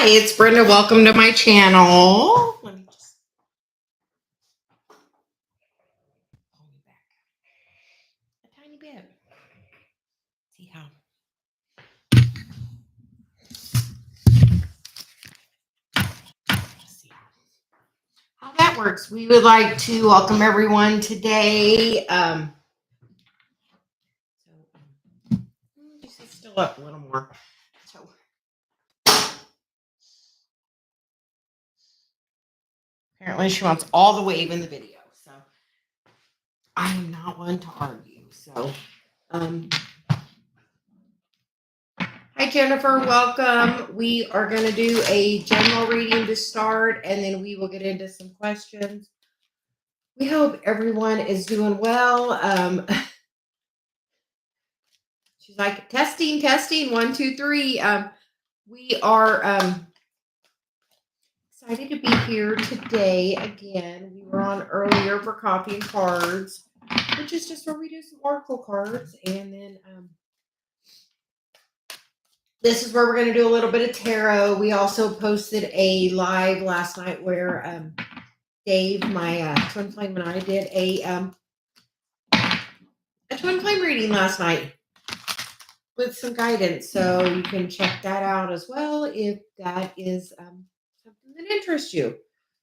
Hi, it's Brenda. Welcome to my channel. Let me just pull you back a tiny bit. See how. See how that works. We would like to welcome everyone today. Just sit still up a little more. So, apparently, she wants all the wave in the video. So, I am not one to argue. So, hi, Jennifer. Welcome. We are going to do a general reading to start, and then we will get into some questions. We hope everyone is doing well. She's like, testing, 1, 2, 3. We are excited to be here today again. We were on earlier for coffee and cards, which is just where we do some oracle cards. And then this is where we're going to do a little bit of tarot. We also posted a live last night where Dave, my twin flame, and I did a twin flame reading last night with some guidance. So you can check that out as well if that is something that interests you.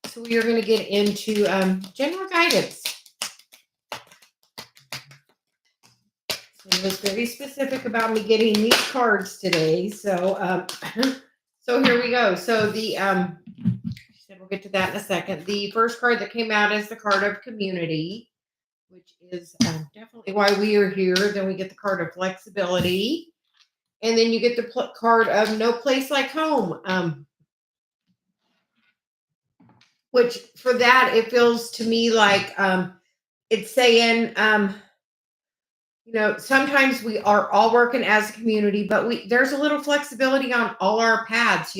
So we are going to get into general guidance. So it was very specific about me getting these cards today. So so here we go. So the she said we'll get to that in a second. The first card that came out is the card of community, which is definitely why we are here. Then we get the card of flexibility. And then you get the card of no place like home. Which for that, it feels to me like it's saying, sometimes we are all working as a community, but there's a little flexibility on all our paths.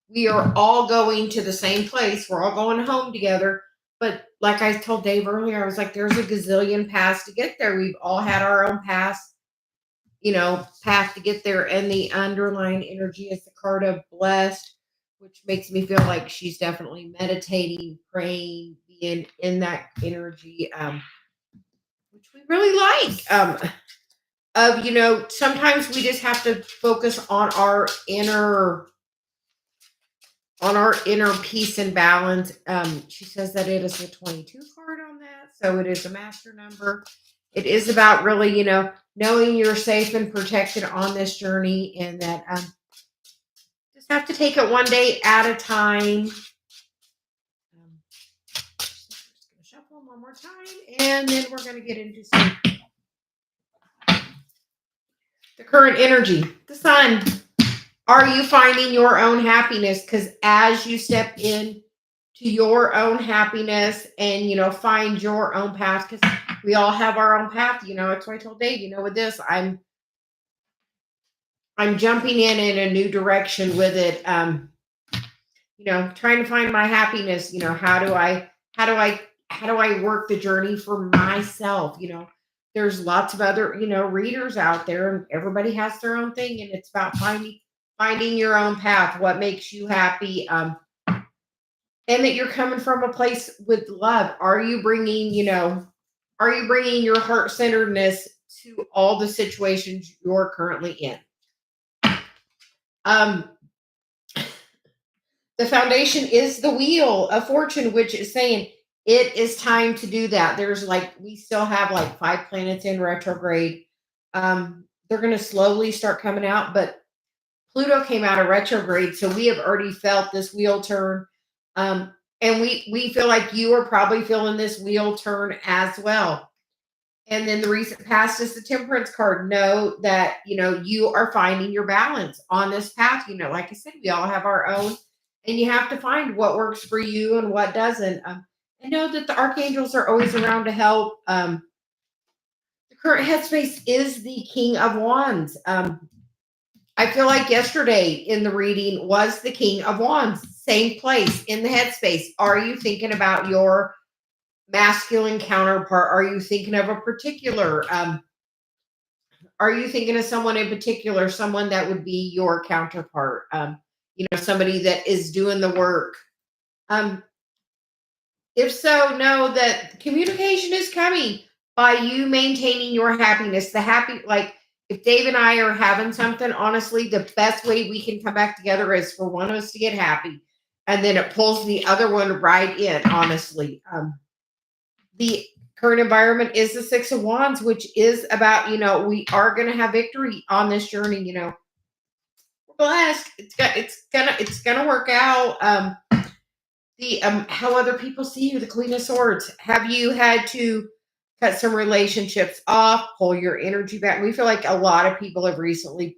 We are all going to the same place. We're all going home together. But like I told Dave earlier, I was like, there's a gazillion paths to get there. We've all had our own paths, path to get there. And the underlying energy is the card of blessed, which makes me feel like she's definitely meditating, praying, being in that energy, which we really like. Sometimes we just have to focus on our inner peace and balance. She says that it is a 22 card on that. So it is a master number. It is about really, knowing you're safe and protected on this journey, and that just have to take it one day at a time. Just going to shuffle one more time, and then we're going to get into the current energy. The sun. Are you finding your own happiness? Because as you step in to your own happiness and, find your own path, because we all have our own path. That's why I told Dave, with this, I'm jumping in a new direction with it. Trying to find my happiness. How do I work the journey for myself? There's lots of other, readers out there, and everybody has their own thing, and it's about finding your own path, what makes you happy, and that you're coming from a place with love. Are you bringing your heart-centeredness to all the situations you're currently in? The foundation is the wheel of fortune, which is saying it is time to do that. We still have 5 planets in retrograde. They're going to slowly start coming out, but Pluto came out of retrograde, so we have already felt this wheel turn. And we feel like you are probably feeling this wheel turn as well. And then the recent past is the Temperance card. Know that, you are finding your balance on this path. Like I said, we all have our own, and you have to find what works for you and what doesn't. And know that the archangels are always around to help. The current headspace is the King of Wands. I feel like yesterday in the reading was the King of Wands, same place in the headspace. Are you thinking about your masculine counterpart? Are you thinking of a particular, are you thinking of someone in particular, someone that would be your counterpart? somebody that is doing the work. If so, know that communication is coming by you maintaining your happiness. Like if Dave and I are having something, honestly, the best way we can come back together is for one of us to get happy. And then it pulls the other one right in, honestly. The current environment is the Six of Wands, which is about, we are going to have victory on this journey. We're blessed. It's gonna work out. The how other people see you, the Queen of Swords. Have you had to cut some relationships off, pull your energy back? We feel like a lot of people have recently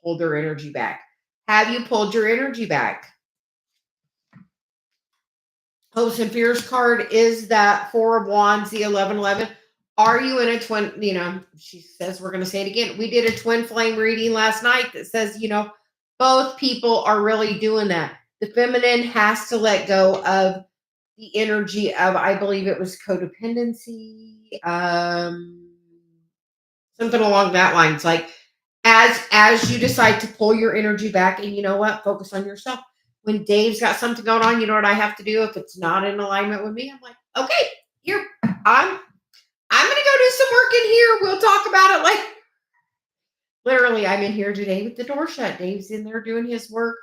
pulled their energy back. Have you pulled your energy back? Hopes and Fears card is that Four of Wands, the 1111. Are you in a twin? She says, we're going to say it again. We did a twin flame reading last night that says, both people are really doing that. The feminine has to let go of the energy of, I believe it was codependency, something along that line. It's like, as you decide to pull your energy back, and you know what, focus on yourself. When Dave's got something going on, you know what I have to do if it's not in alignment with me? I'm like, okay, here, I'm gonna go do some work in here. We'll talk about it later. Literally, I'm in here today with the door shut. Dave's in there doing his work.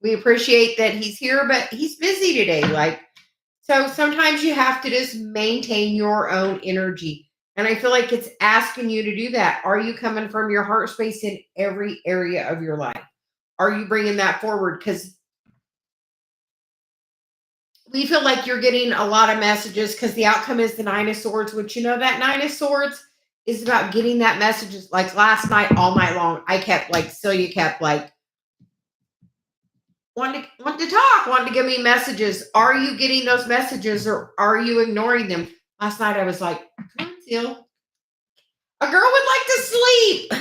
We appreciate that he's here, but he's busy today. So sometimes you have to just maintain your own energy. And I feel like it's asking you to do that. Are you coming from your heart space in every area of your life? Are you bringing that forward? Because we feel like you're getting a lot of messages because the outcome is the Nine of Swords, which that Nine of Swords is about getting that messages. Like last night, all night long, Celia kept wanting to talk, wanting to give me messages. Are you getting those messages or are you ignoring them? Last night I was like, come on, Celia. A girl would like to sleep.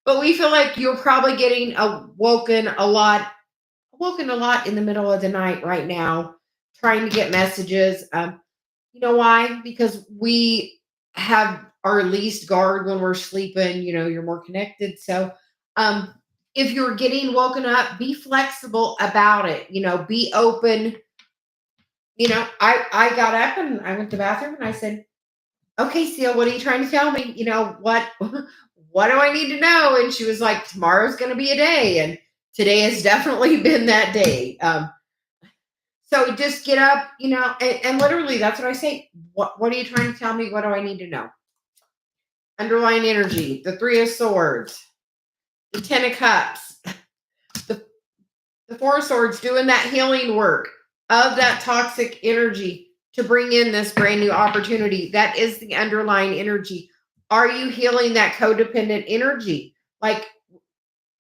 But we feel like you're probably getting woken a lot in the middle of the night right now, trying to get messages. You know why? Because we have our least guard when we're sleeping. You're more connected. So if you're getting woken up, be flexible about it. Be open. I got up and I went to the bathroom and I said, okay, Celia, what are you trying to tell me? What do I need to know? And she was like, tomorrow's going to be a day. And today has definitely been that day. So just get up, and literally that's what I say. What are you trying to tell me? What do I need to know? Underlying energy, the Three of Swords, the Ten of Cups, the Four of Swords, doing that healing work of that toxic energy to bring in this brand new opportunity. That is the underlying energy. Are you healing that codependent energy? Like,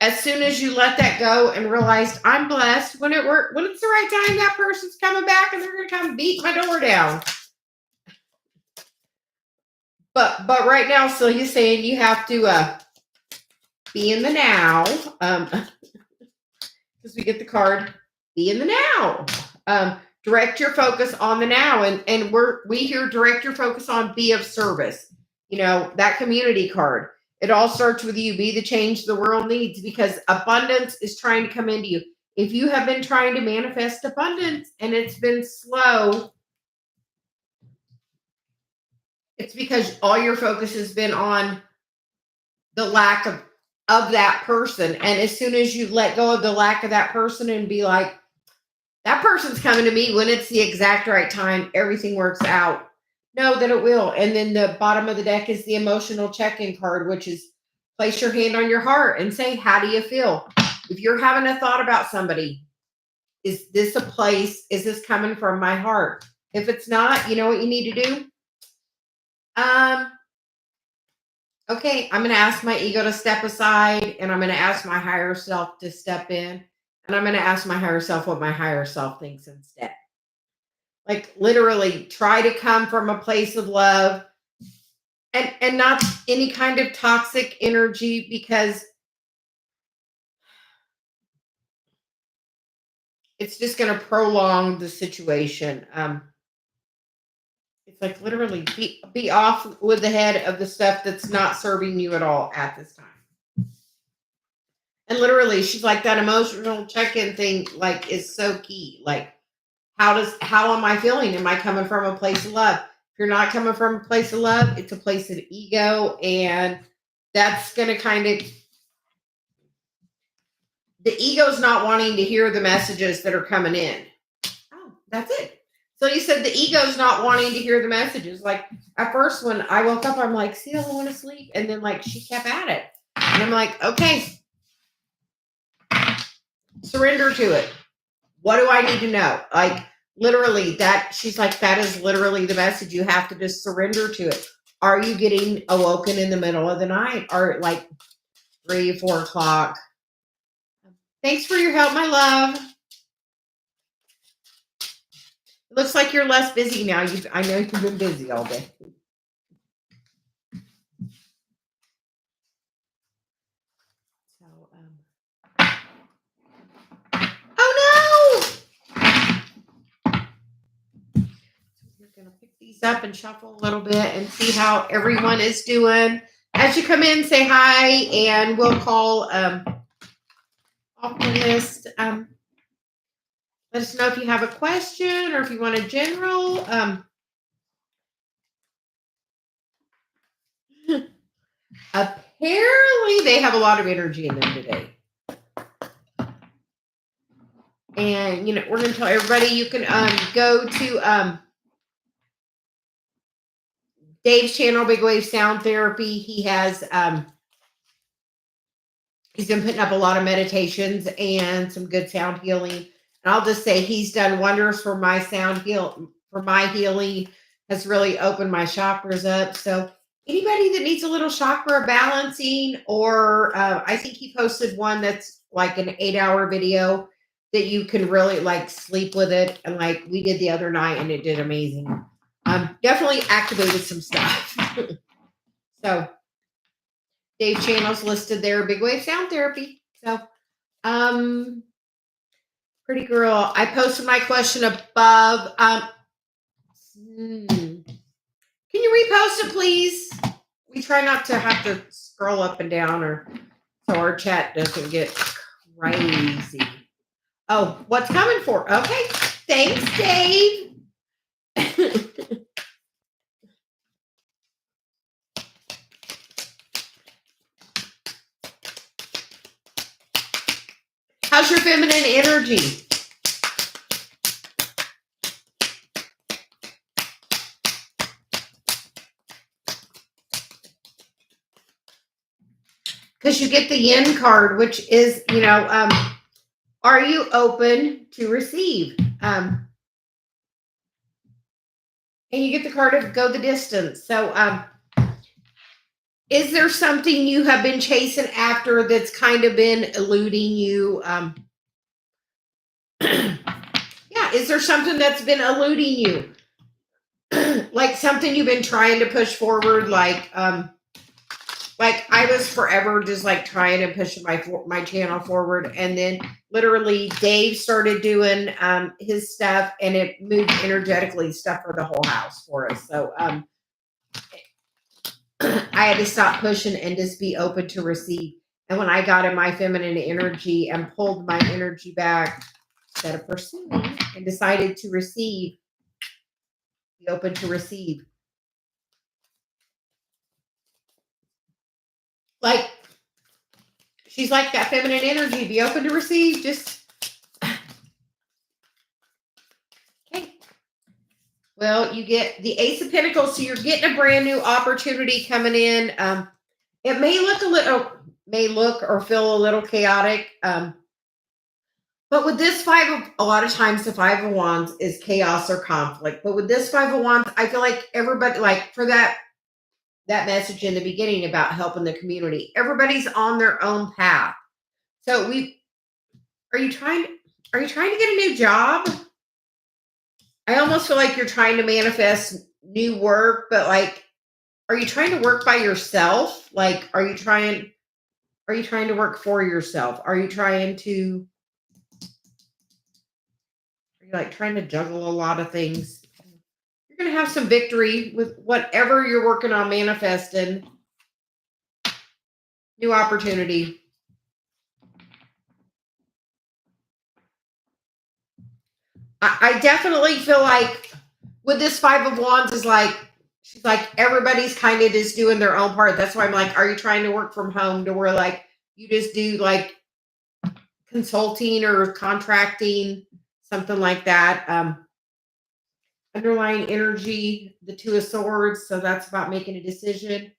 as soon as you let that go and realize I'm blessed, when it's the right time, that person's coming back and they're going to come beat my door down. But right now, Celia's saying you have to be in the now. Because we get the card, be in the now. Direct your focus on the now. And we here direct your focus on be of service. That community card. It all starts with you. Be the change the world needs, because abundance is trying to come into you. If you have been trying to manifest abundance and it's been slow, it's because all your focus has been on the lack of that person. And as soon as you let go of the lack of that person and be like, that person's coming to me when it's the exact right time, everything works out. Know that it will. And then the bottom of the deck is the emotional check-in card, which is place your hand on your heart and say, how do you feel? If you're having a thought about somebody, is this a place? Is this coming from my heart? If it's not, you know what you need to do? Okay, I'm going to ask my ego to step aside, and I'm going to ask my higher self to step in, and I'm going to ask my higher self what my higher self thinks instead. Like, literally try to come from a place of love and not any kind of toxic energy, because it's just going to prolong the situation. It's like literally be off with the head of the stuff that's not serving you at all at this time. And literally, she's like, that emotional check-in thing, like, is so key. Like, how am I feeling? Am I coming from a place of love? If you're not coming from a place of love, it's a place of ego, and that's going to kind of, the ego's not wanting to hear the messages that are coming in. Oh, that's it. So you said the ego's not wanting to hear the messages. Like, at first when I woke up, I'm like, see, I want to sleep. And then like she kept at it. And I'm like, okay, surrender to it. What do I need to know? Like, literally, that she's like, that is literally the message. You have to just surrender to it. Are you getting awoken in the middle of the night? Or like 3, 4 o'clock? Thanks for your help, my love. It looks like you're less busy now. I know you've been busy all day. So, oh no! We're gonna pick these up and shuffle a little bit and see how everyone is doing. As you come in, say hi, and we'll call off the list. Let us know if you have a question or if you want a general. Apparently, they have a lot of energy in them today. And, you know, we're going to tell everybody you can go to Dave's channel, Big Wave Sound Therapy. He has, he's been putting up a lot of meditations and some good sound healing. And I'll just say he's done wonders for my for my healing, has really opened my chakras up. So anybody that needs a little chakra balancing, or I think he posted one that's like an 8-hour video that you can really like sleep with it. And like we did the other night, and it did amazing. Definitely activated some stuff. So Dave's channel's listed there, Big Wave Sound Therapy. So, pretty girl, I posted my question above. Can you repost it, please? We try not to have to scroll up and down, or so our chat doesn't get crazy. Oh, what's coming for? Okay, thanks, Dave. How's your feminine energy? Because you get the yin card, which is, you know, are you open to receive? And you get the card of go the distance. So, is there something you have been chasing after that's kind of been eluding you? Yeah, is there something that's been eluding you? Like something you've been trying to push forward, like I was forever just like trying to push my channel forward, and then literally Dave started doing his stuff, and it moved energetically stuff for the whole house for us. So I had to stop pushing and just be open to receive. And when I got in my feminine energy and pulled my energy back instead of pursuing and decided to receive, be open to receive. Like, she's like that feminine energy, be open to receive. Just, okay. Well, you get the Ace of Pentacles, so you're getting a brand new opportunity coming in. It may look or feel a little chaotic. But with this a lot of times the Five of Wands is chaos or conflict. But with this Five of Wands, I feel like everybody, like for that message in the beginning about helping the community, everybody's on their own path. So are you trying to get a new job? I almost feel like you're trying to manifest new work, but like, are you trying to work by yourself? Like, are you trying to work for yourself? Are you like trying to juggle a lot of things? You're going to have some victory with whatever you're working on manifesting. New opportunity. I definitely feel like with this Five of Wands is like, she's like, everybody's kind of just doing their own part. That's why I'm like, are you trying to work from home to where like you just do like consulting or contracting, something like that? Underlying energy, the Two of Swords. So that's about making a decision.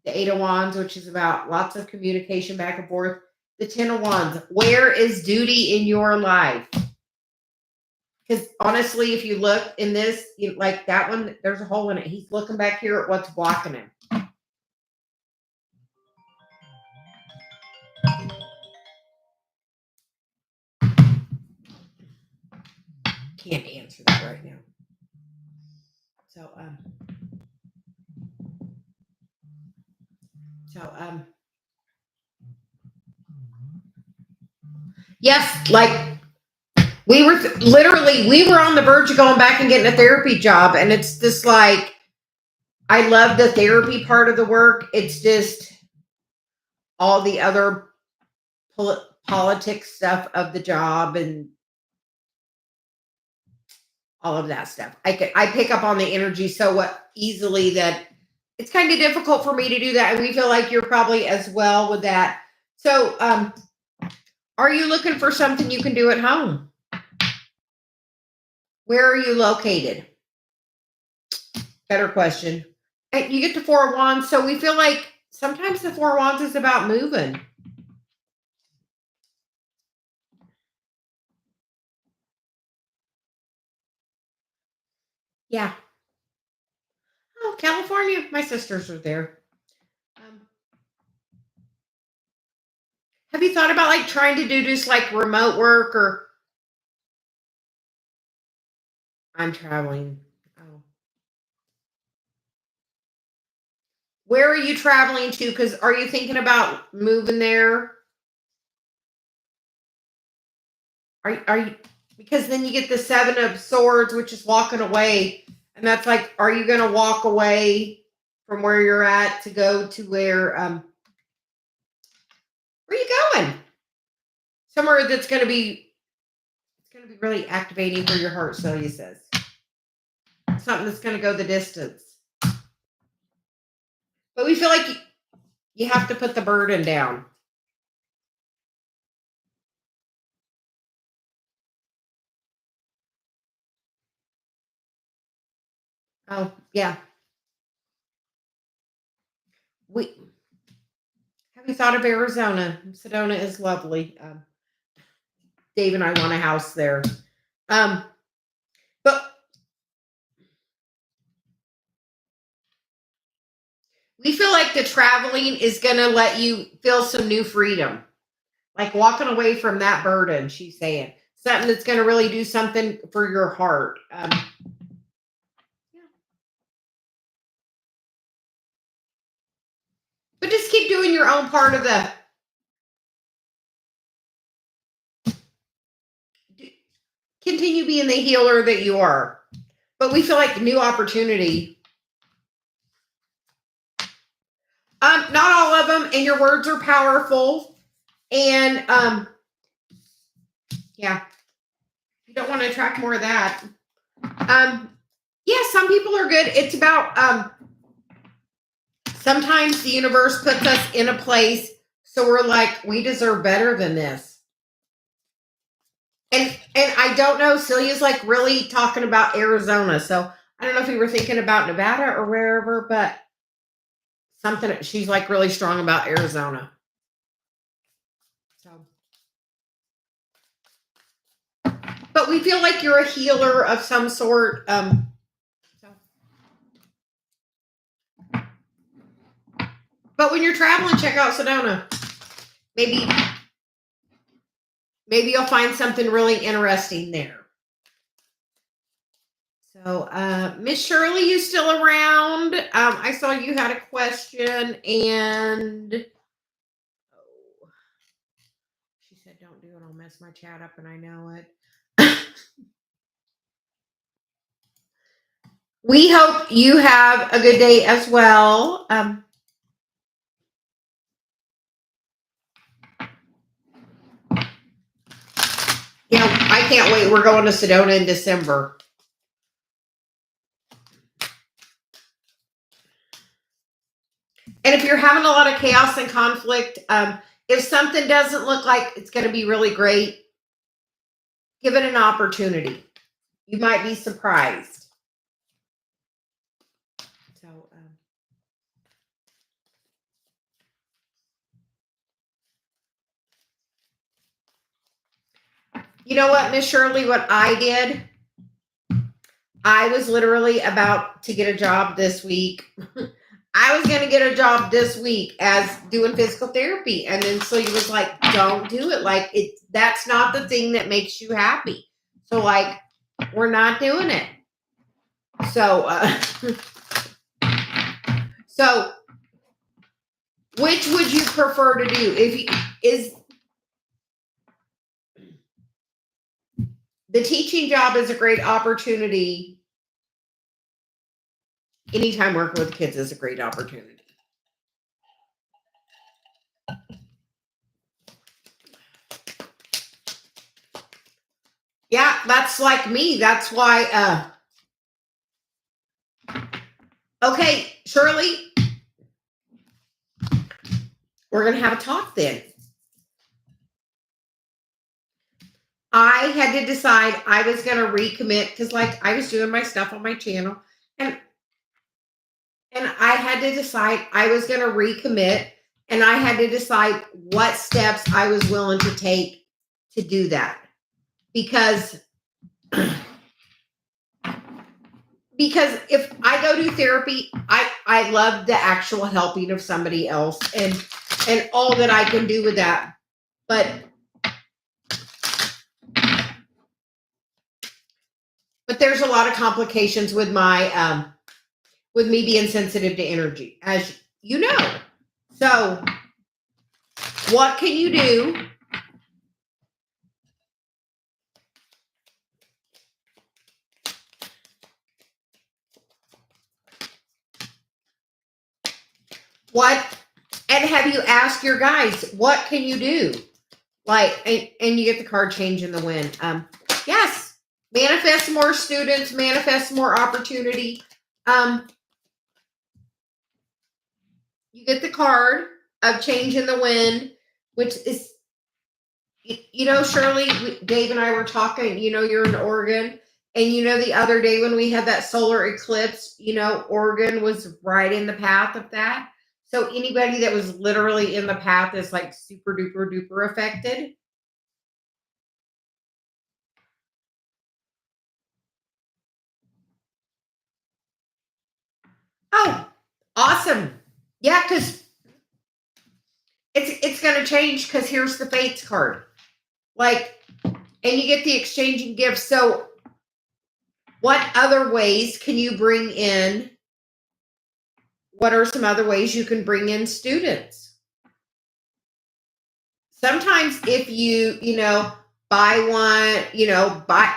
The Eight of Wands, which is about lots of communication back and forth. The Ten of Wands. Where is duty in your life? Because honestly, if you look in this, like that one, there's a hole in it. He's looking back here at what's blocking him. Can't answer that right now. Yes, like we were on the verge of going back and getting a therapy job, and it's just like I love the therapy part of the work. It's just all the other politics stuff of the job and all of that stuff. I pick up on the energy so easily that it's kind of difficult for me to do that. And we feel like you're probably as well with that. So, are you looking for something you can do at home? Where are you located? Better question. And you get the Four of Wands. So we feel like sometimes the Four of Wands is about moving. Yeah. Oh, California. My sisters are there. Have you thought about like trying to do just like remote work or I'm traveling? Oh. Where are you traveling to? Because are you thinking about moving there? Are you because then you get the Seven of Swords, which is walking away. And that's like, are you gonna walk away from where you're at to go to where are you going? Somewhere that's gonna be really activating for your heart, Celia says. Something that's gonna go the distance. But we feel like you have to put the burden down. Oh, yeah. We have you thought of Arizona? Sedona is lovely. Dave and I want a house there. But we feel like the traveling is going to let you feel some new freedom. Like walking away from that burden, she's saying. Something that's going to really do something for your heart. Yeah. But just keep doing your own part of the. Continue being the healer that you are. But we feel like new opportunity. Not all of them, and your words are powerful. And yeah, you don't want to attract more of that. Yeah, some people are good. It's about sometimes the universe puts us in a place so we're like, we deserve better than this. And I don't know, Celia's like really talking about Arizona. So I don't know if you were thinking about Nevada or wherever, but something she's like really strong about Arizona. So but we feel like you're a healer of some sort. But when you're traveling, check out Sedona. Maybe you'll find something really interesting there. So, Miss Shirley, you still around? I saw you had a question, and she said, "Don't do it. I'll mess my chat up, and I know it." We hope you have a good day as well. Yeah, I can't wait. We're going to Sedona in December. And if you're having a lot of chaos and conflict, if something doesn't look like it's going to be really great, give it an opportunity. You might be surprised. So, you know what, Miss Shirley, what I did? I was literally about to get a job this week. I was going to get a job this week as doing physical therapy. And then Celia was like, don't do it. Like, that's not the thing that makes you happy. So, like, we're not doing it. So, so which would you prefer to do? Is the teaching job is a great opportunity. Anytime working with kids is a great opportunity. Yeah, that's like me. That's why. Okay, Shirley, we're going to have a talk then. I had to decide I was going to recommit because, like, I was doing my stuff on my channel, and I had to decide I was going to recommit, and I had to decide what steps I was willing to take to do that. Because if I go do therapy, I love the actual helping of somebody else and all that I can do with that. But there's a lot of complications with my with me being sensitive to energy, as you know. So what can you do? And have you asked your guys, what can you do? Like, and you get the card change in the wind. Yes, manifest more students, manifest more opportunity. You get the card of change in the wind, which is, you know, Shirley, Dave and I were talking, you know, you're in Oregon. And, you know, the other day when we had that solar eclipse, you know, Oregon was right in the path of that. So anybody that was literally in the path is like super duper duper affected. Oh, awesome. Yeah, because it's going to change because here's the Fates card. Like, and you get the exchanging gifts. So what other ways can you bring in? What are some other ways you can bring in students? Sometimes if you know, buy one, you know, buy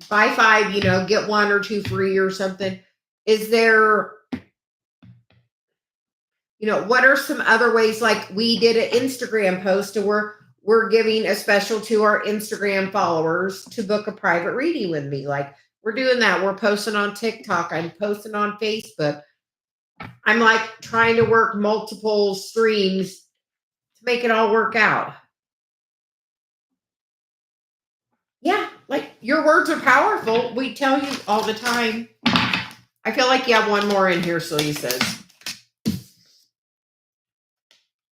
five, you know, get one or two free or something. Is there, you know, what are some other ways? Like we did an Instagram post where we're giving a special to our Instagram followers to book a private reading with me. Like we're doing that. We're posting on TikTok. I'm posting on Facebook. I'm like trying to work multiple streams to make it all work out. Yeah, like your words are powerful. We tell you all the time. I feel like you have one more in here, Celia says.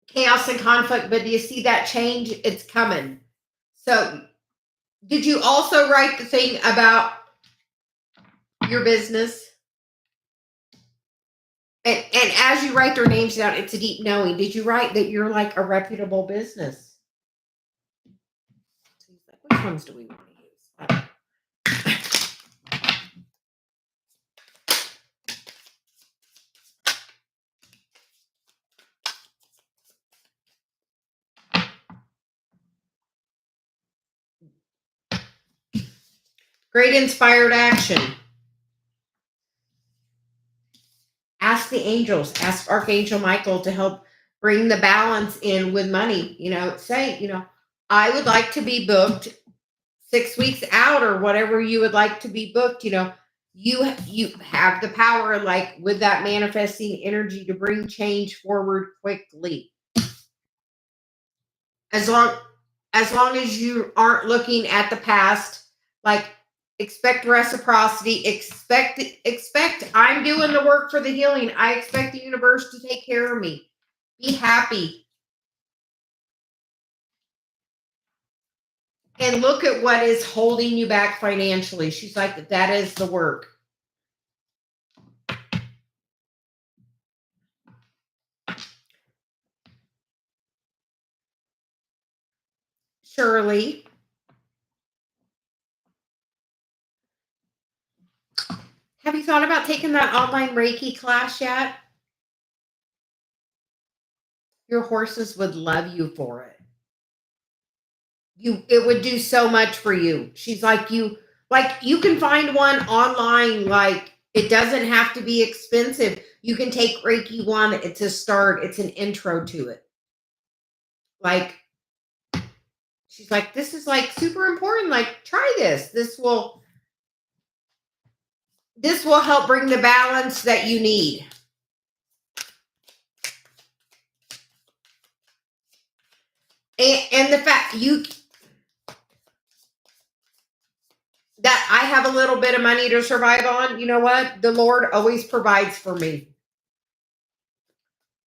Chaos and conflict, but do you see that change? It's coming. So did you also write the thing about your business? And as you write their names down, it's a deep knowing. Did you write that you're like a reputable business? Which ones do we want to use? Great inspired action. Ask the angels, ask Archangel Michael to help bring the balance in with money. You know, say, you know, I would like to be booked 6 weeks out or whatever you would like to be booked, you have the power, like with that manifesting energy, to bring change forward quickly. As long as you aren't looking at the past, like expect reciprocity, expect I'm doing the work for the healing. I expect the universe to take care of me. Be happy. And look at what is holding you back financially. She's like, that is the work. Shirley, have you thought about taking that online Reiki class yet? Your horses would love you for it. It would do so much for you. She's like, you can find one online, like it doesn't have to be expensive. You can take Reiki 1. It's a start. It's an intro to it. Like, she's like, this is like super important. Like, try this. This will help bring the balance that you need. And the fact that I have a little bit of money to survive on, you know what? The Lord always provides for me.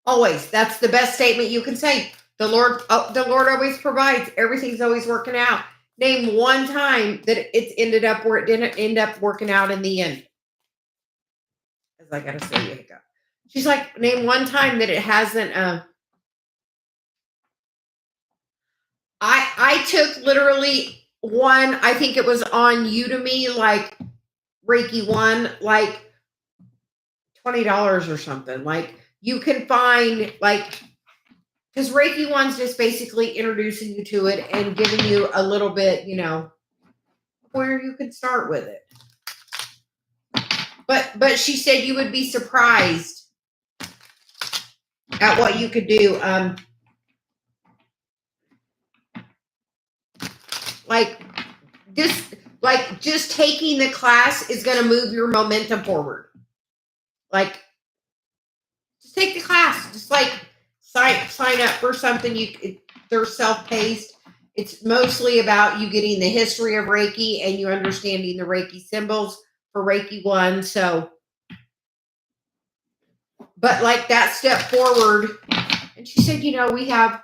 Always. That's the best statement you can say. The Lord always provides. Everything's always working out. Name one time that it's ended up where it didn't end up working out in the end. As I gotta say, you hiccup. She's like, name one time that it hasn't. I took literally one. I think it was on Udemy, like Reiki 1, like $20 or something. Like you can find like. Because Reiki 1's just basically introducing you to it and giving you a little bit, where you can start with it. But she said you would be surprised at what you could do. Just taking the class is going to move your momentum forward. Like, just take the class. Just like sign up for something. They're self-paced. It's mostly about you getting the history of Reiki and you understanding the Reiki symbols for Reiki 1. So, but like that step forward, and she said, we have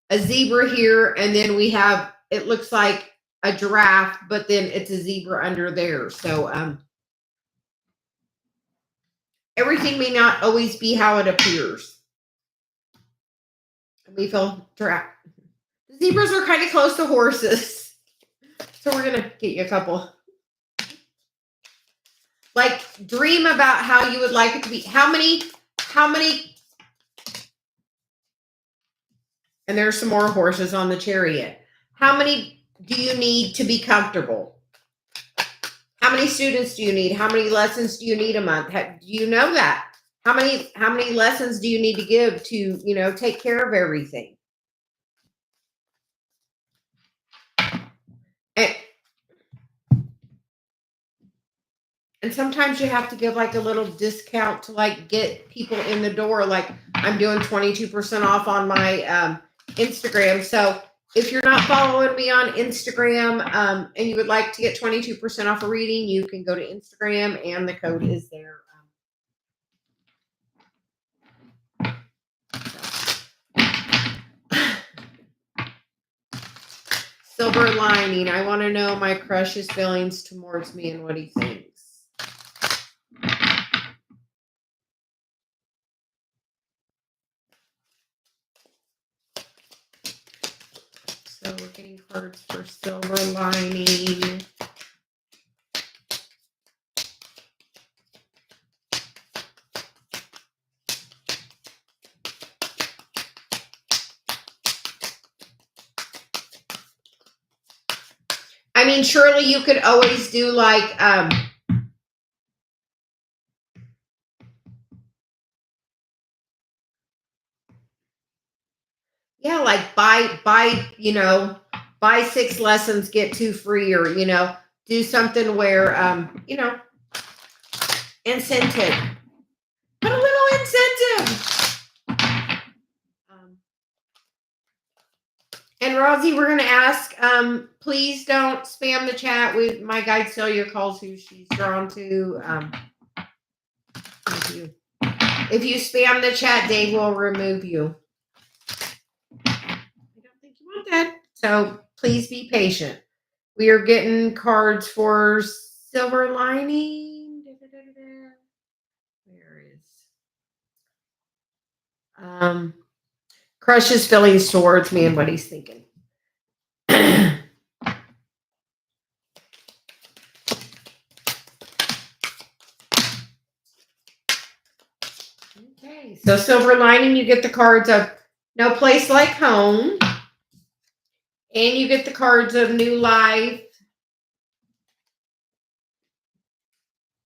a zebra here, and then we have, it looks like a giraffe, but then it's a zebra under there. So, everything may not always be how it appears. We feel giraffe. Zebras are kind of close to horses. So we're going to get you a couple. Like, dream about how you would like it to be. How many, and there's some more horses on the chariot. How many do you need to be comfortable? How many students do you need? How many lessons do you need a month? Do you know that? How many lessons do you need to give to, take care of everything? And sometimes you have to give like a little discount to like get people in the door. Like I'm doing 22% off on my Instagram. So if you're not following me on Instagram and you would like to get 22% off a reading, you can go to Instagram and the code is there. Silver lining. I want to know my crush's feelings towards me and what he thinks. So we're getting cards for silver lining. I mean, surely you could always do like, yeah, like buy, buy 6 lessons, get 2 free, or, do something where, incentive. Put a little incentive. And Rosie, we're going to ask, please don't spam the chat. With my guide Celia calls who she's drawn to. If you spam the chat, Dave will remove you. I don't think you want that. So please be patient. We are getting cards for Silver Lining. Where is Crush is feelings towards me and what he's thinking. Okay, so Silver Lining, you get the cards of No Place Like Home. And you get the cards of New Life,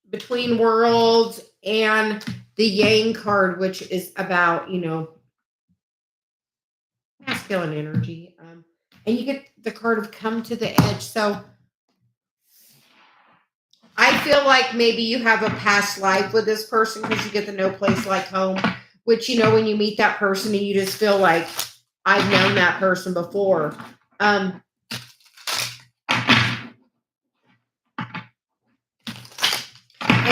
Between Worlds, and the Yang card, which is about, masculine energy. And you get the card of Come to the Edge. So I feel like maybe you have a past life with this person because you get the No Place Like Home, which, when you meet that person and you just feel like I've known that person before. I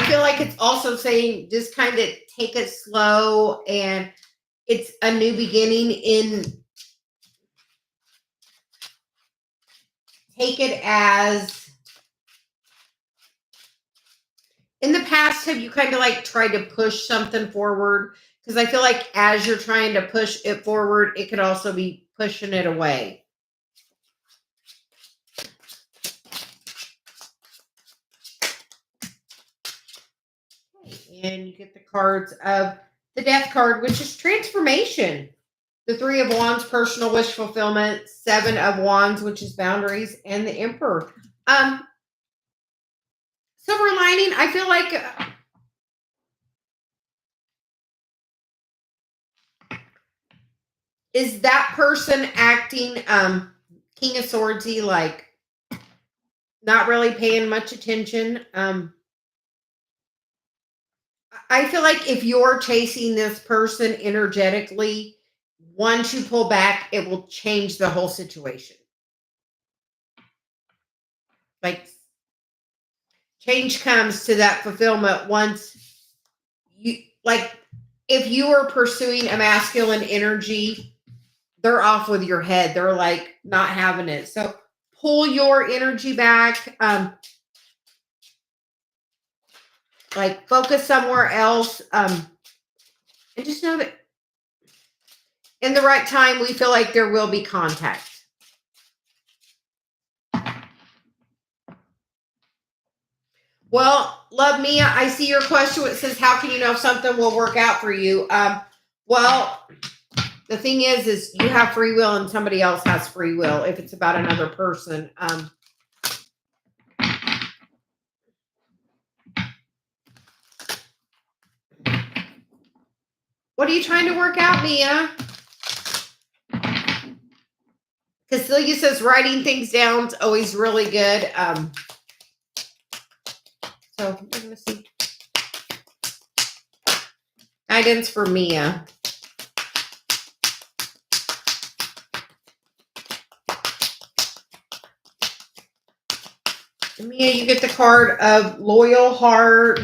feel like it's also saying just kind of take it slow, and it's a new beginning. Take it as, in the past, have you kind of like tried to push something forward? Because I feel like as you're trying to push it forward, it could also be pushing it away. And you get the cards of the Death card, which is transformation. The Three of Wands, personal wish fulfillment. 7 of Wands, which is boundaries. And the Emperor. Silver Lining, I feel like is that person acting King of Swordsy, like not really paying much attention? I feel like if you're chasing this person energetically, once you pull back, it will change the whole situation. Like, change comes to that fulfillment once you, like, if you are pursuing a masculine energy, they're off with your head. They're like not having it. So pull your energy back. Like, focus somewhere else. And just know that in the right time, we feel like there will be contact. Well, Love Mia, I see your question. It says, how can you know if something will work out for you? Well, the thing is you have free will and somebody else has free will if it's about another person. What are you trying to work out, Mia? Because Celia says writing things down is always really good. So we're going to see. Guidance for Mia. Mia, you get the card of Loyal Heart,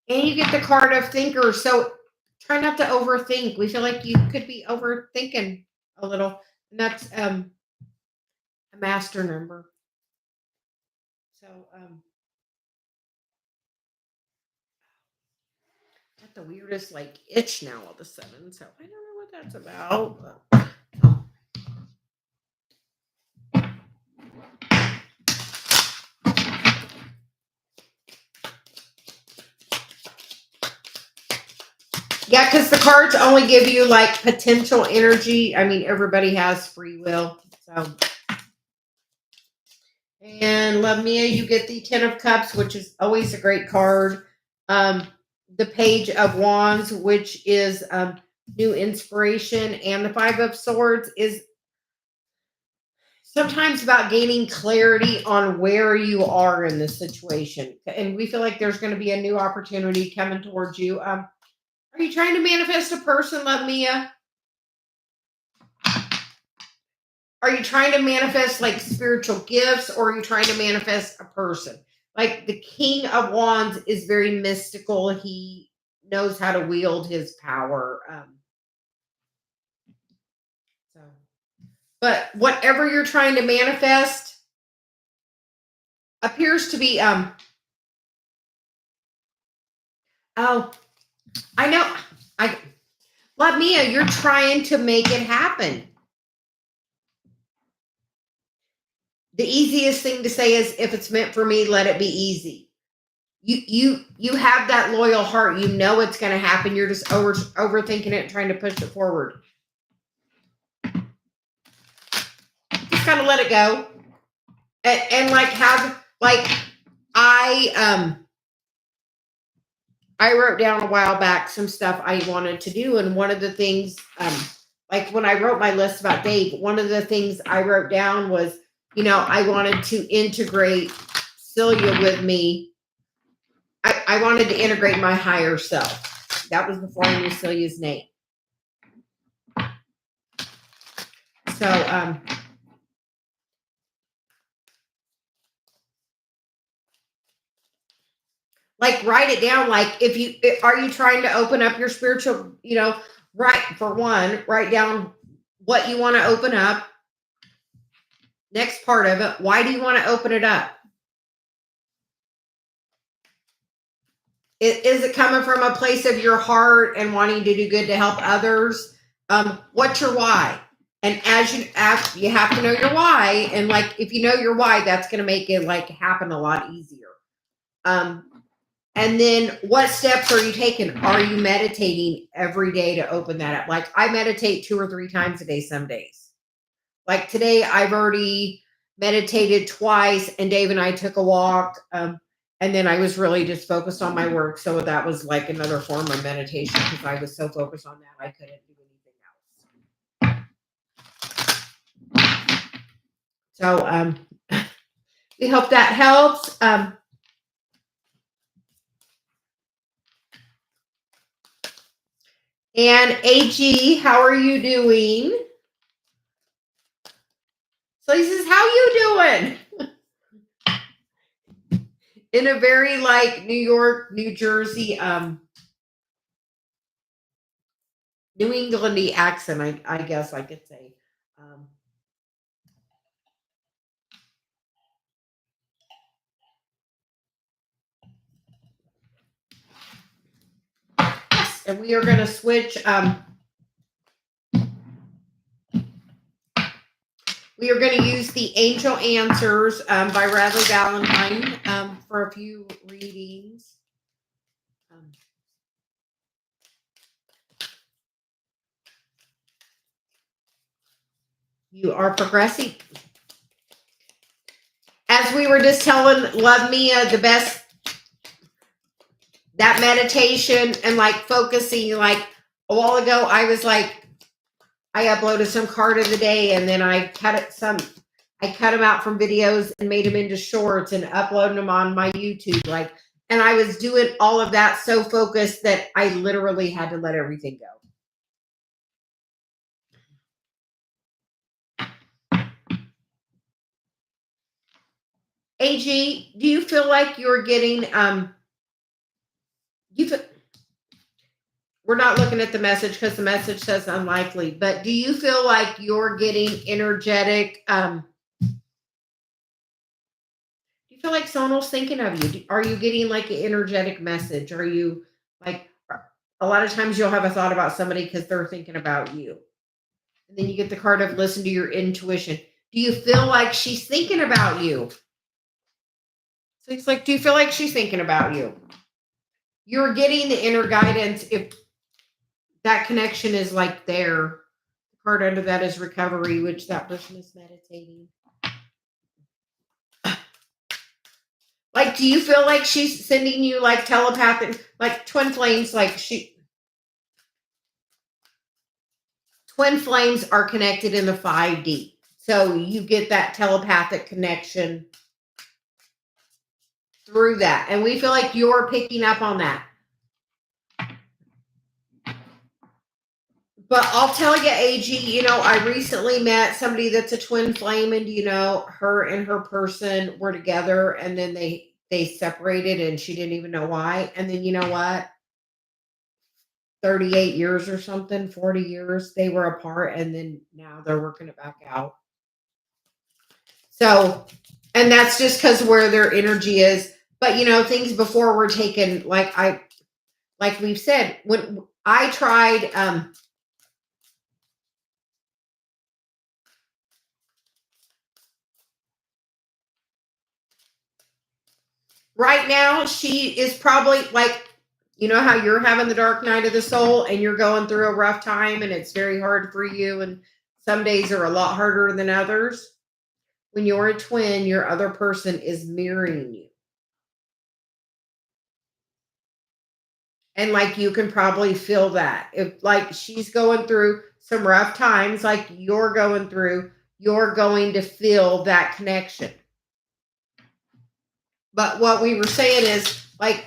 and you get the card of Thinker. So try not to overthink. We feel like you could be overthinking a little. And that's a master number. So got the weirdest like itch now all of a sudden. So I don't know what that's about. Yeah, because the cards only give you like potential energy. I mean, everybody has free will. So, and Love Mia, you get the 10 of Cups, which is always a great card. The Page of Wands, which is new inspiration, and the 5 of Swords is sometimes about gaining clarity on where you are in this situation. And we feel like there's going to be a new opportunity coming towards you. Are you trying to manifest a person, Love Mia? Are you trying to manifest like spiritual gifts, or are you trying to manifest a person? Like the King of Wands is very mystical. He knows how to wield his power. So, but whatever you're trying to manifest appears to be oh, I know. I Love Mia, you're trying to make it happen. The easiest thing to say is, if it's meant for me, let it be easy. You have that loyal heart. You know it's going to happen. You're just overthinking it and trying to push it forward. Just gotta let it go. And like have like I wrote down a while back some stuff I wanted to do, and one of the things like when I wrote my list about Dave, one of the things I wrote down was, I wanted to integrate Celia with me. I wanted to integrate my higher self. That was before I knew Celia's name. So like write it down. Like are you trying to open up your spiritual, write down what you want to open up. Next part of it, why do you want to open it up? Is it coming from a place of your heart and wanting to do good to help others? What's your why? And as you have to know your why. And like, if you know your why, that's going to make it like happen a lot easier. And then what steps are you taking? Are you meditating every day to open that up? Like I meditate 2 or 3 times a day some days. Like today, I've already meditated twice, and Dave and I took a walk. And then I was really just focused on my work. So that was like another form of meditation, because I was so focused on that, I couldn't do anything else. So we hope that helps. And AG, how are you doing? So he says, how you doing? In a very like New York, New Jersey, New Englandy accent, I guess I could say. Yes, and we are going to switch. We are going to use the Angel Answers by Radley Valentine for a few readings. You are progressing. As we were just telling Love Mia, the best, that meditation and like focusing, like a while ago, I was like, I uploaded some card of the day, and then I cut them out from videos and made them into shorts and uploaded them on my YouTube. Like, and I was doing all of that so focused that I literally had to let everything go. AG, do you feel like you're getting we're not looking at the message because the message says unlikely, but do you feel like you're getting energetic? Do you feel like someone's thinking of you? Are you getting like an energetic message? Are you like, a lot of times you'll have a thought about somebody because they're thinking about you. And then you get the card of listen to your intuition. Do you feel like she's thinking about you? So it's like, do you feel like she's thinking about you? You're getting the inner guidance if that connection is like there. The card under that is recovery, which that person is meditating. Like, do you feel like she's sending you like telepathic, like twin flames? Like twin flames are connected in the 5D. So you get that telepathic connection through that. And we feel like you're picking up on that. But I'll tell you, AG, I recently met somebody that's a twin flame, and her and her person were together, and then they separated, and she didn't even know why. And then you know what? 38 years or something, 40 years they were apart, and then now they're working it back out. So, and that's just because where their energy is. But things before were taken, like we've said, when I tried right now, she is probably like, how you're having the dark night of the soul and you're going through a rough time and it's very hard for you. And some days are a lot harder than others. When you're a twin, your other person is mirroring you. And like you can probably feel that. If like she's going through some rough times, like you're going through, you're going to feel that connection. But what we were saying is, like,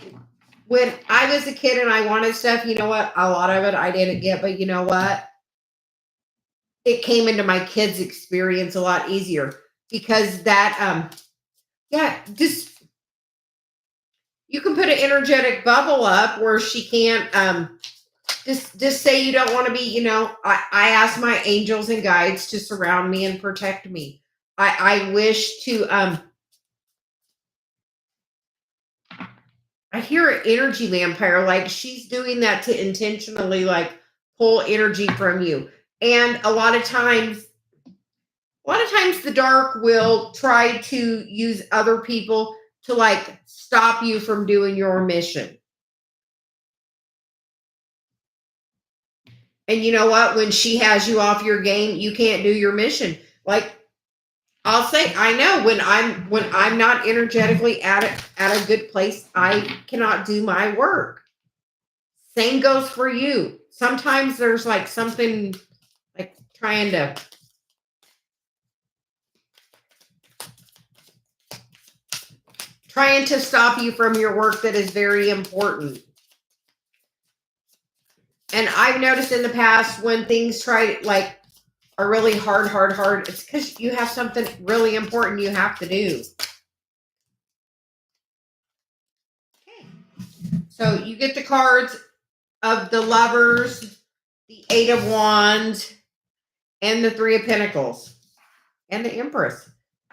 when I was a kid and I wanted stuff, you know what? A lot of it I didn't get, but you know what? It came into my kids' experience a lot easier because that, just you can put an energetic bubble up where she can't, just say you don't want to be, I ask my angels and guides to surround me and protect me. I wish to, I hear an energy vampire, like she's doing that to intentionally like pull energy from you. And a lot of times the dark will try to use other people to like stop you from doing your mission. And you know what? When she has you off your game, you can't do your mission. Like I'll say, I know when I'm not energetically at a good place, I cannot do my work. Same goes for you. Sometimes there's like something like trying to stop you from your work that is very important. And I've noticed in the past when things are really hard, it's because you have something really important you have to do. Okay. So you get the cards of the Lovers, the Eight of Wands, and the Three of Pentacles, and the Empress.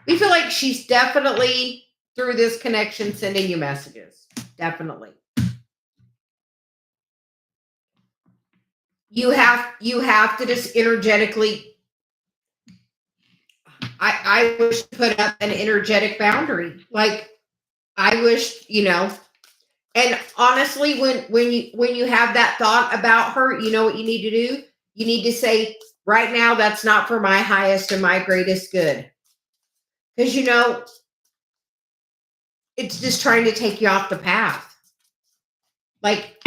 We feel like she's definitely, through this connection, sending you messages. Definitely. You have to just energetically, I wish to put up an energetic boundary. Like I wish, and honestly, when you have that thought about her, you know what you need to do? You need to say, right now, that's not for my highest and my greatest good. Because it's just trying to take you off the path. Like,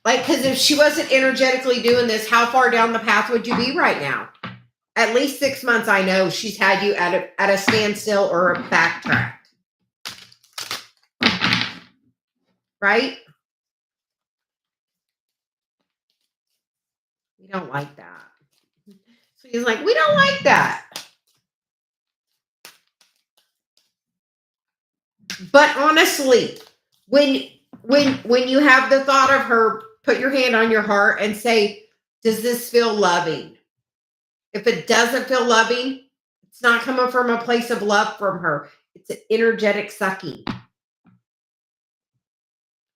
because if she wasn't energetically doing this, how far down the path would you be right now? At least 6 months, I know she's had you at a standstill or a backtrack. Right? We don't like that. So he's like, we don't like that. But honestly, when you have the thought of her, put your hand on your heart and say, does this feel loving? If it doesn't feel loving, it's not coming from a place of love from her. It's an energetic sucking.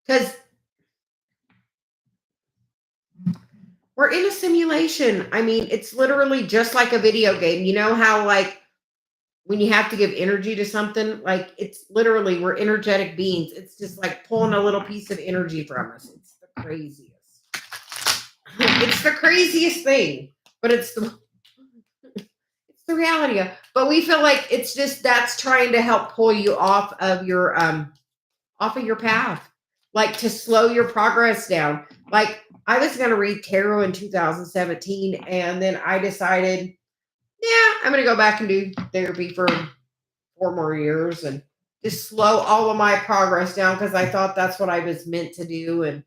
Because we're in a simulation. I mean, it's literally just like a video game. You know how like when you have to give energy to something, like it's literally, we're energetic beings. It's just like pulling a little piece of energy from us. It's the craziest. It's the craziest thing, but it's the reality of. But we feel like it's just that's trying to help pull you off of your path, like to slow your progress down. Like I was going to read tarot in 2017, and then I decided, yeah, I'm going to go back and do therapy for 4 more years and just slow all of my progress down because I thought that's what I was meant to do, and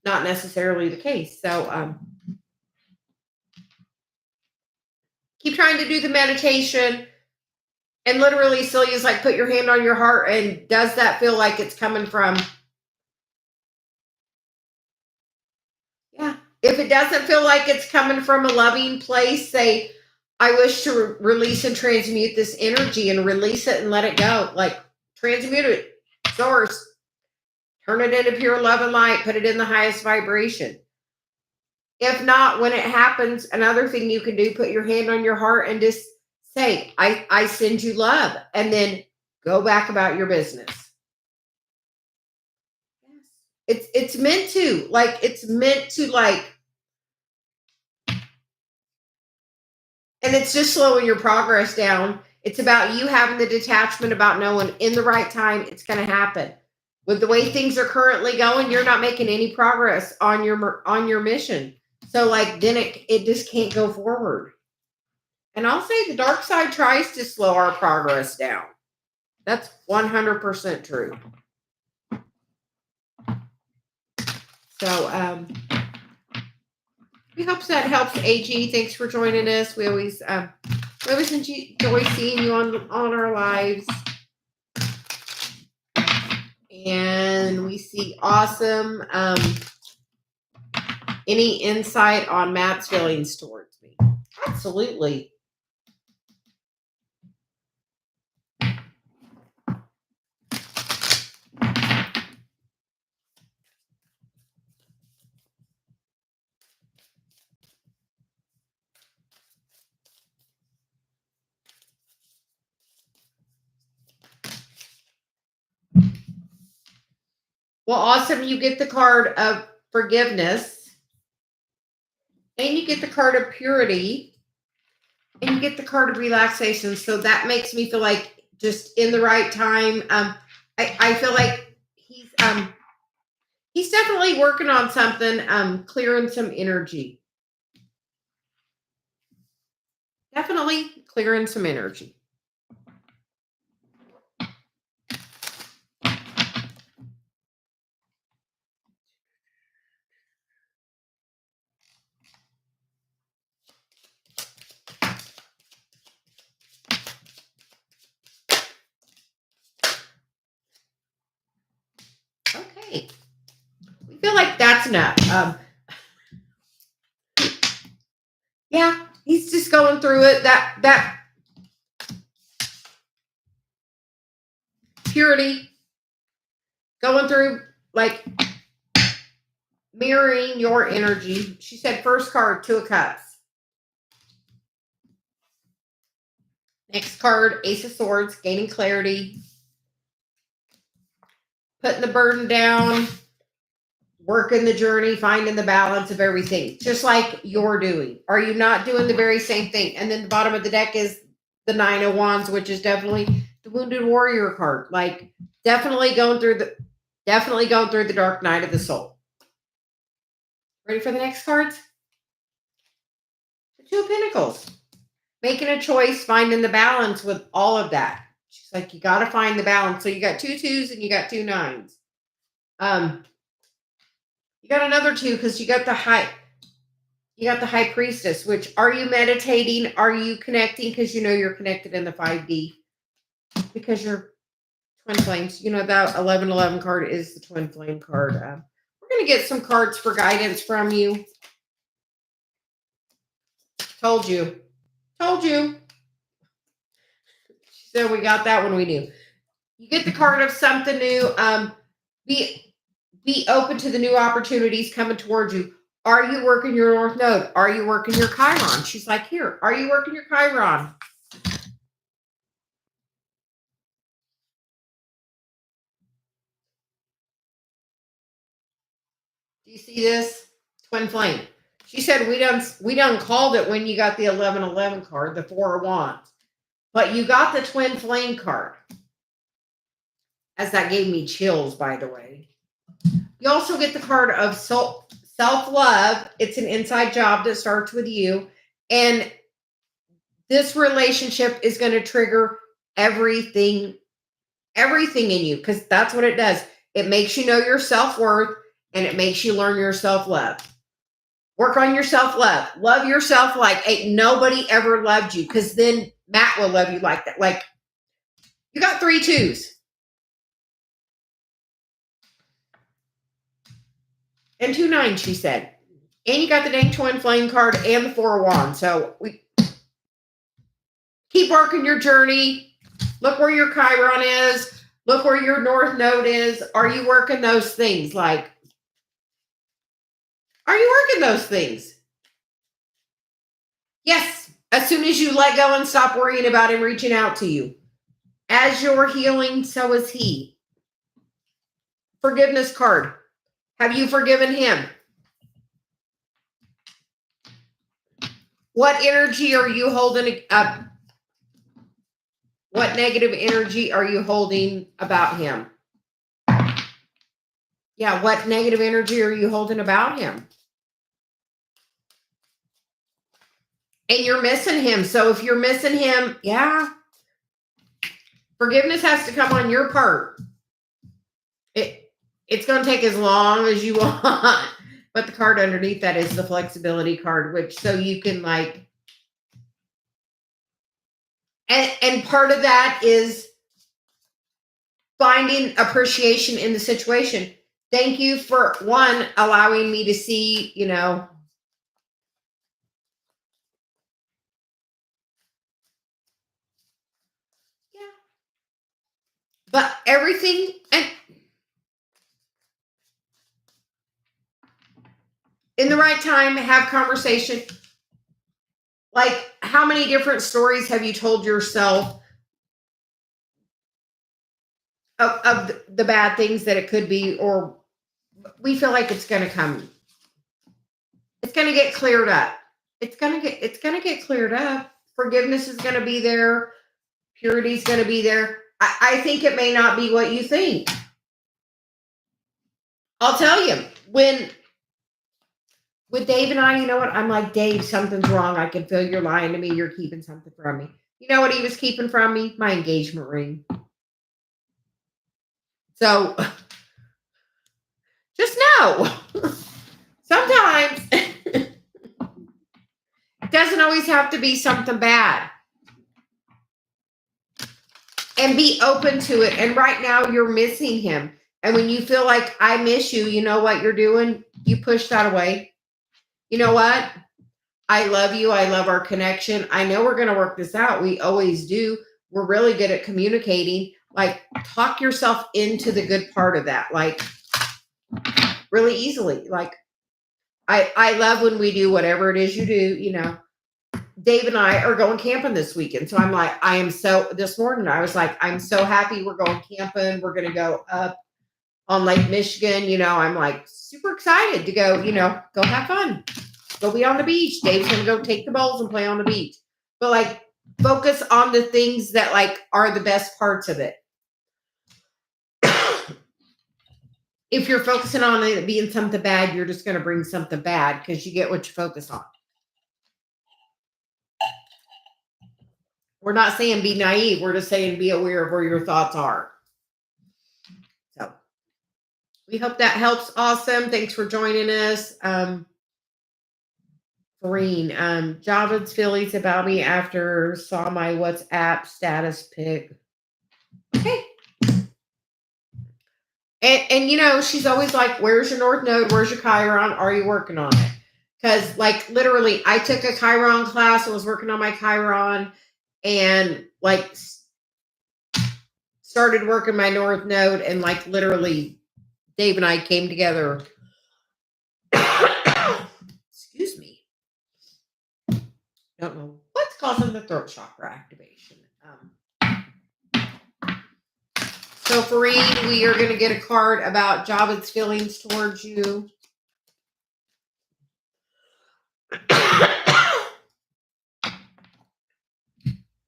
not necessarily the case. So keep trying to do the meditation. And literally, Celia's like, put your hand on your heart. And does that feel like it's coming from? Yeah. If it doesn't feel like it's coming from a loving place, say, I wish to release and transmute this energy and release it and let it go. Like, transmute it. Source. Turn it into pure love and light. Put it in the highest vibration. If not, when it happens, another thing you can do, put your hand on your heart and just say, I send you love. And then go back about your business. Yes. It's meant to. Like, it's meant to, like, and it's just slowing your progress down. It's about you having the detachment about knowing in the right time it's going to happen. With the way things are currently going, you're not making any progress on your mission. So, like, then it just can't go forward. And I'll say the dark side tries to slow our progress down. That's 100% true. So, we hope that helps, AG. Thanks for joining us. We always enjoy seeing you on our lives. And we see awesome. Any insight on Matt's feelings towards me? Absolutely. Well, awesome. You get the card of forgiveness, and you get the card of purity, and you get the card of relaxation. So that makes me feel like just in the right time. I feel like he's definitely working on something, clearing some energy. Definitely clearing some energy. Okay. We feel like that's enough. Yeah, he's just going through it. That purity, going through, like, mirroring your energy. She said first card, 2 of Cups. Next card, Ace of Swords, gaining clarity. Putting the burden down, working the journey, finding the balance of everything, just like you're doing. Are you not doing the very same thing? And then the bottom of the deck is the 9 of Wands, which is definitely the Wounded Warrior card. Like, definitely going through the dark night of the soul. Ready for the next cards? The 2 of Pentacles. Making a choice, finding the balance with all of that. She's like, you got to find the balance. So you got 2 2s and you got 2 9s. You got another 2 because you got the High Priestess, which, are you meditating? Are you connecting? Because you know you're connected in the 5D. Because you're twin flames. You know that 1111 card is the twin flame card. We're going to get some cards for guidance from you. Told you. She said we got that one, we knew. You get the card of something new. Be open to the new opportunities coming towards you. Are you working your North Node? Are you working your Chiron? She's like, here. Are you working your Chiron? Do you see this? Twin flame. She said we done called it when you got the 1111 card, the 4 of Wands. But you got the twin flame card. As that gave me chills, by the way. You also get the card of self-love. It's an inside job that starts with you. And this relationship is going to trigger everything in you, because that's what it does. It makes you know your self-worth, and it makes you learn your self-love. Work on your self-love. Love yourself like ain't nobody ever loved you, because then Matt will love you like that. Like, you got 3 2s. And 2 9s, she said. And you got the dang twin flame card and the 4 of wands. So we keep working your journey. Look where your Chiron is. Look where your North Node is. Are you working those things? Like, are you working those things? Yes. As soon as you let go and stop worrying about him reaching out to you. As you're healing, so is he. Forgiveness card. Have you forgiven him? What energy are you holding up? What negative energy are you holding about him? Yeah, what negative energy are you holding about him? And you're missing him. So if you're missing him, yeah, forgiveness has to come on your part. It's going to take as long as you want. But the card underneath that is the flexibility card, which so you can like, and part of that is finding appreciation in the situation. Thank you for, one, allowing me to see, yeah. But everything, and in the right time, have conversation. Like, how many different stories have you told yourself of the bad things that it could be, or we feel like it's going to come. It's going to get cleared up. It's going to get cleared up. Forgiveness is going to be there. Purity is going to be there. I think it may not be what you think. I'll tell you, with Dave and I, you know what? I'm like, Dave, something's wrong. I can feel you're lying to me. You're keeping something from me. You know what he was keeping from me? My engagement ring. So just know, sometimes it doesn't always have to be something bad. And be open to it. And right now you're missing him. And when you feel like I miss you, you know what you're doing? You push that away. You know what? I love you. I love our connection. I know we're going to work this out. We always do. We're really good at communicating. Like, talk yourself into the good part of that. Like, really easily. Like, I love when we do whatever it is you do, Dave and I are going camping this weekend. So I'm like, this morning I was like, I'm so happy we're going camping. We're going to go up on Lake Michigan. I'm like super excited to go, go have fun. Go be on the beach. Dave's going to go take the bowls and play on the beach. But like, focus on the things that like are the best parts of it. If you're focusing on it being something bad, you're just going to bring something bad because you get what you focus on. We're not saying be naive. We're just saying be aware of where your thoughts are. So we hope that helps. Awesome. Thanks for joining us. Green. Javid's feelings about me after saw my WhatsApp status pic. Okay. And she's always like, where's your North Node? Where's your Chiron? Are you working on it? Because like literally I took a Chiron class and was working on my Chiron and like started working my North Node, and like literally Dave and I came together. Excuse me. Don't know what's causing the throat chakra activation. So Fareed, we are going to get a card about Javid's feelings towards you.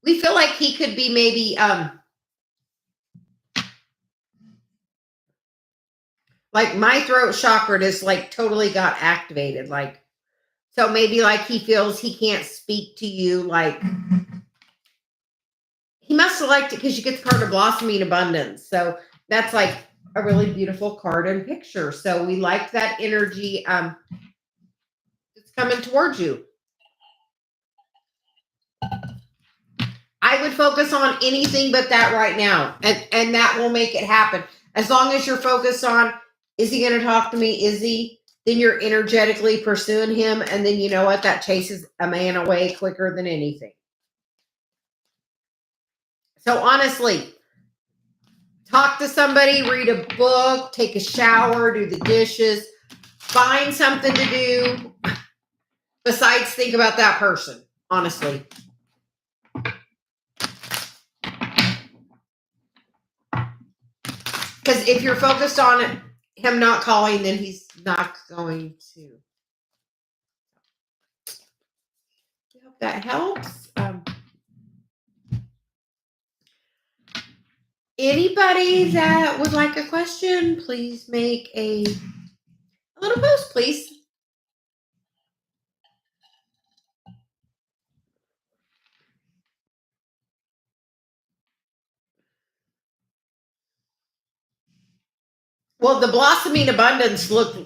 We feel like he could be maybe like my throat chakra just like totally got activated. Like, so maybe like he feels he can't speak to you. Like he must have liked it because you get the card of blossoming abundance. So that's like a really beautiful card and picture. So we like that energy. It's coming towards you. I would focus on anything but that right now. And that will make it happen. As long as you're focused on, is he going to talk to me? Is he? Then you're energetically pursuing him. And then you know what? That chases a man away quicker than anything. So honestly, talk to somebody, read a book, take a shower, do the dishes, find something to do besides think about that person, honestly. Because if you're focused on him not calling, then he's not going to. I hope that helps. Anybody that would like a question, please make a little post, please. Well, the blossoming abundance looked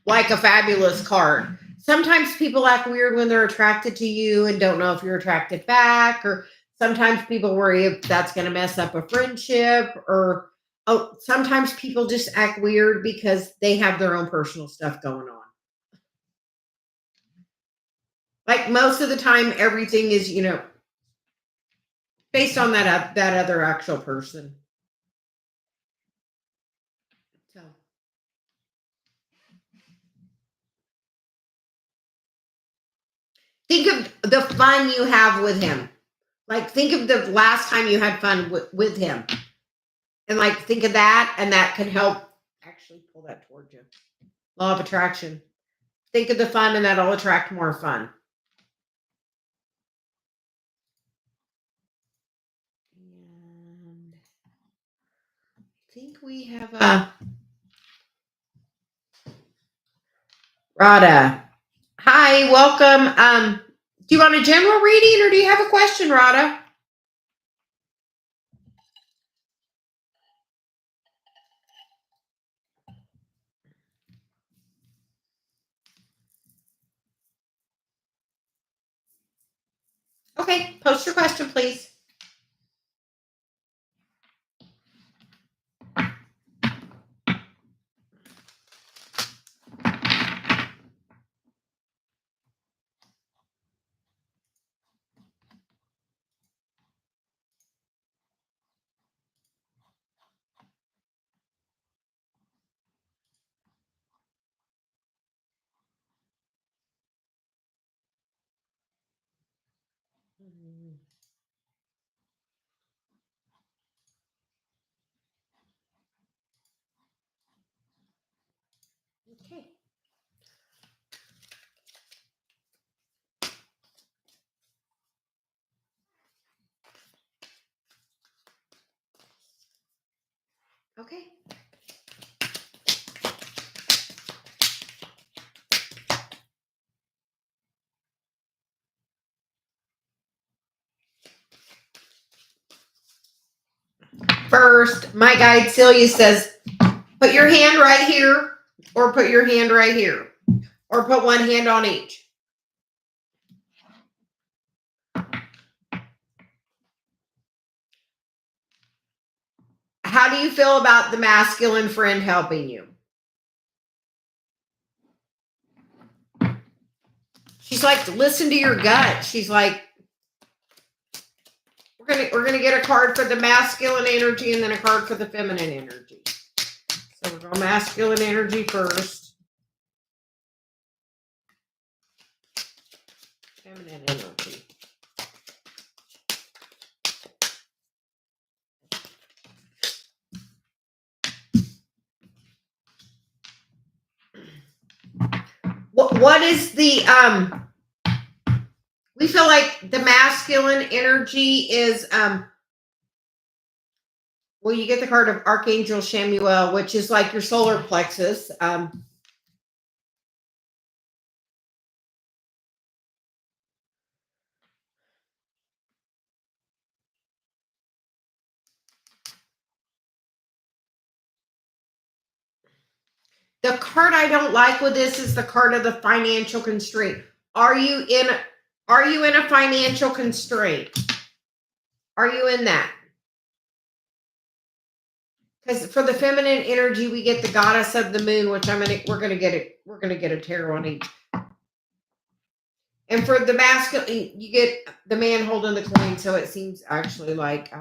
like a fabulous card. Sometimes people act weird when they're attracted to you and don't know if you're attracted back, or sometimes people worry if that's going to mess up a friendship, or sometimes people just act weird because they have their own personal stuff going on. Like most of the time, everything is, based on that other actual person. So think of the fun you have with him. Like think of the last time you had fun with him. And like think of that, and that can help actually pull that towards you. Law of attraction. Think of the fun, and that'll attract more fun. And I think we have a Rada. Hi, welcome. Do you want a general reading or do you have a question, Rada? Okay, post your question, please. Okay. Okay. First, my guide Celia says, put your hand right here, or put your hand right here, or put one hand on each. How do you feel about the masculine friend helping you? She's like, listen to your gut. She's like, we're gonna get a card for the masculine energy and then a card for the feminine energy. So we're going masculine energy first. Feminine energy. What is the we feel like the masculine energy is Well, you get the card of Archangel Shamuel, which is like your solar plexus. The card I don't like with this is the card of the financial constraint. Are you in a financial constraint? Are you in that? Because for the feminine energy, we get the goddess of the moon, which we're gonna get a tarot on each. And for the masculine, you get the man holding the coin, so it seems actually like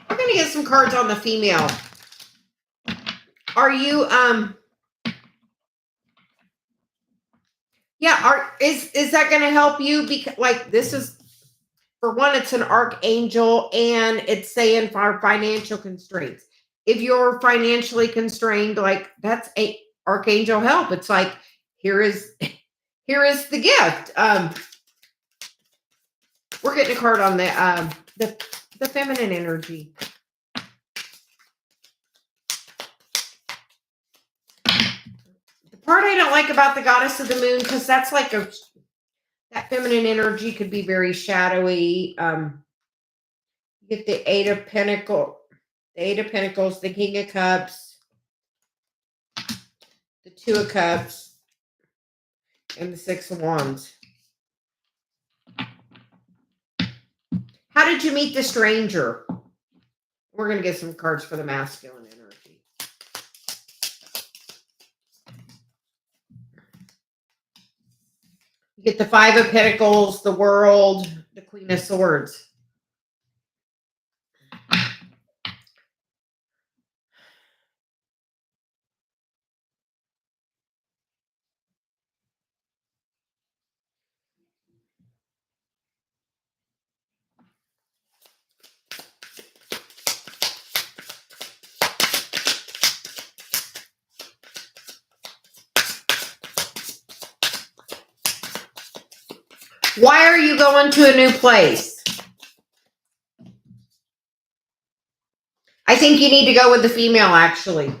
we're gonna get some cards on the female. Are you yeah, is that gonna help you? Because like this is, for one, it's an archangel and it's saying for financial constraints. If you're financially constrained, like that's a archangel help. It's like here is the gift. We're getting a card on the feminine energy. The part I don't like about the goddess of the moon, because that's like that feminine energy could be very shadowy. You get the Eight of Pentacles, the King of Cups, the Two of Cups, and the Six of Wands. How did you meet the stranger? We're going to get some cards for the masculine energy. You get the Five of Pentacles, the World, the Queen of Swords. Why are you going to a new place? I think you need to go with the female, actually.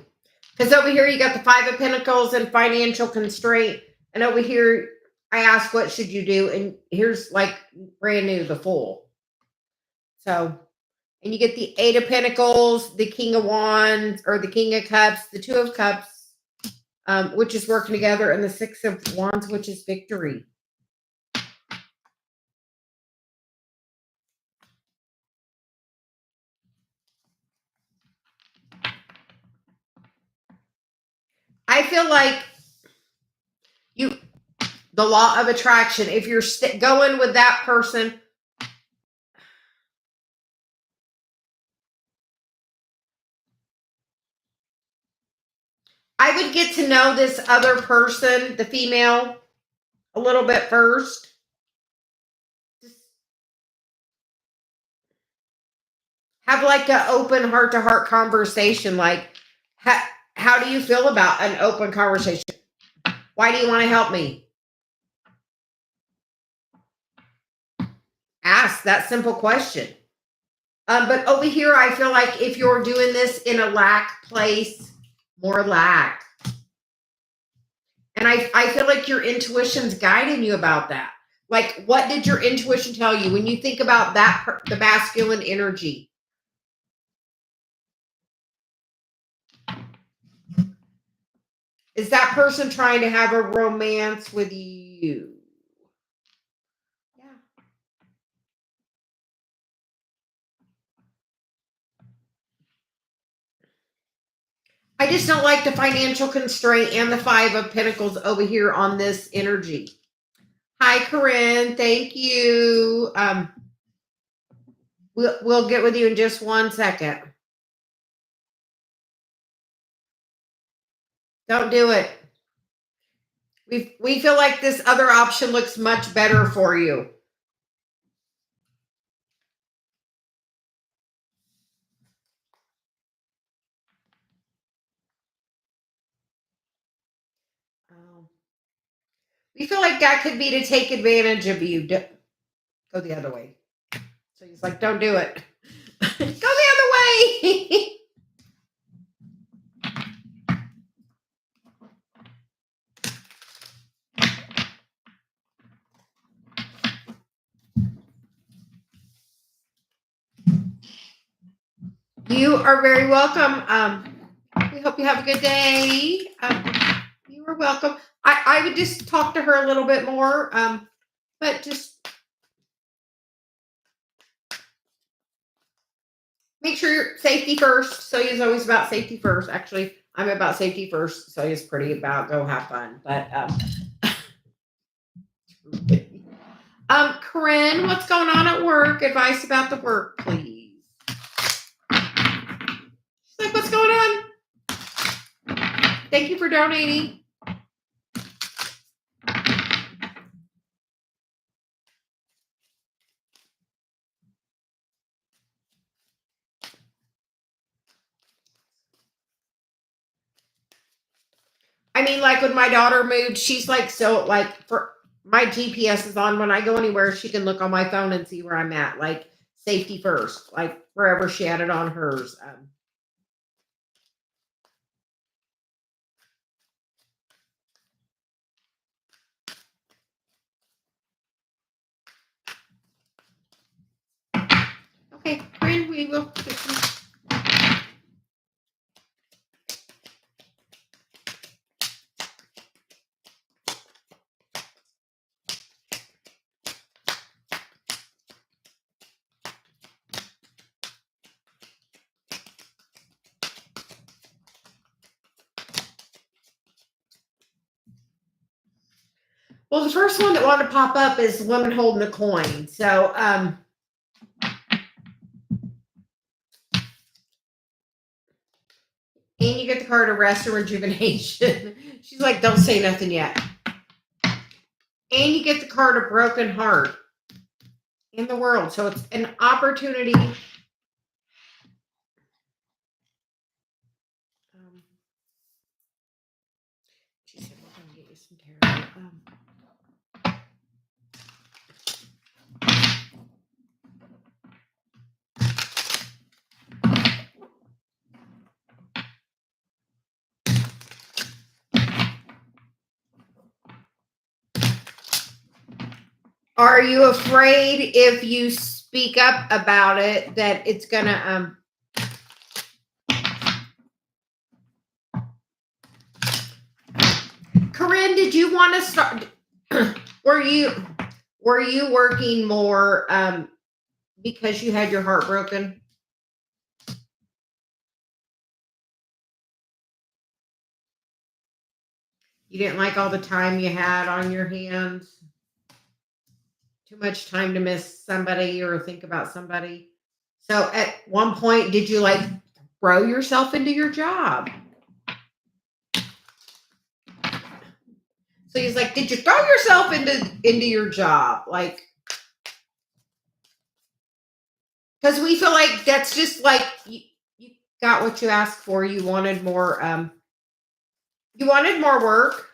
Because over here, you got the Five of Pentacles and financial constraint. And over here, I asked, what should you do? And here's like brand new, the Fool. So, and you get the Eight of Pentacles, the King of Wands, or the King of Cups, the Two of Cups, which is working together, and the Six of Wands, which is victory. I feel like the law of attraction, if you're going with that person, I would get to know this other person, the female, a little bit first. Just have like an open heart to heart conversation. Like, how do you feel about an open conversation? Why do you want to help me? Ask that simple question. But over here, I feel like if you're doing this in a lack place, more lack. And I feel like your intuition's guiding you about that. Like, what did your intuition tell you when you think about that, the masculine energy? Is that person trying to have a romance with you? Yeah. I just don't like the financial constraint and the Five of Pentacles over here on this energy. Hi, Corinne. Thank you. We'll get with you in just 1 second. Don't do it. We feel like this other option looks much better for you. We feel like that could be to take advantage of you. Go the other way. So he's like, don't do it. Go the other way. You are very welcome. We hope you have a good day. You are welcome. I would just talk to her a little bit more, but just make sure you're safety first. Celia's always about safety first. Actually, I'm about safety first. Celia's pretty about go have fun. But Corinne, what's going on at work? Advice about the work, please. She's like, what's going on? Thank you for donating. I mean, like when my daughter moved, she's like, so like for my GPS is on when I go anywhere, she can look on my phone and see where I'm at. Like safety first, like wherever she had it on hers. Okay, Corinne, we will. Well, the first one that wanted to pop up is the woman holding a coin. So, and you get the card of rest and rejuvenation. She's like, don't say nothing yet. And you get the card of broken heart in the world. So it's an opportunity. She said, we're going to get you some tarot. Are you afraid if you speak up about it that it's gonna Corinne, did you want to start were you working more because you had your heart broken? You didn't like all the time you had on your hands? Too much time to miss somebody or think about somebody. So at one point, did you like throw yourself into your job? So he's like, did you throw yourself into your job? Like, because we feel like that's just like you got what you asked for. You wanted more. You wanted more work.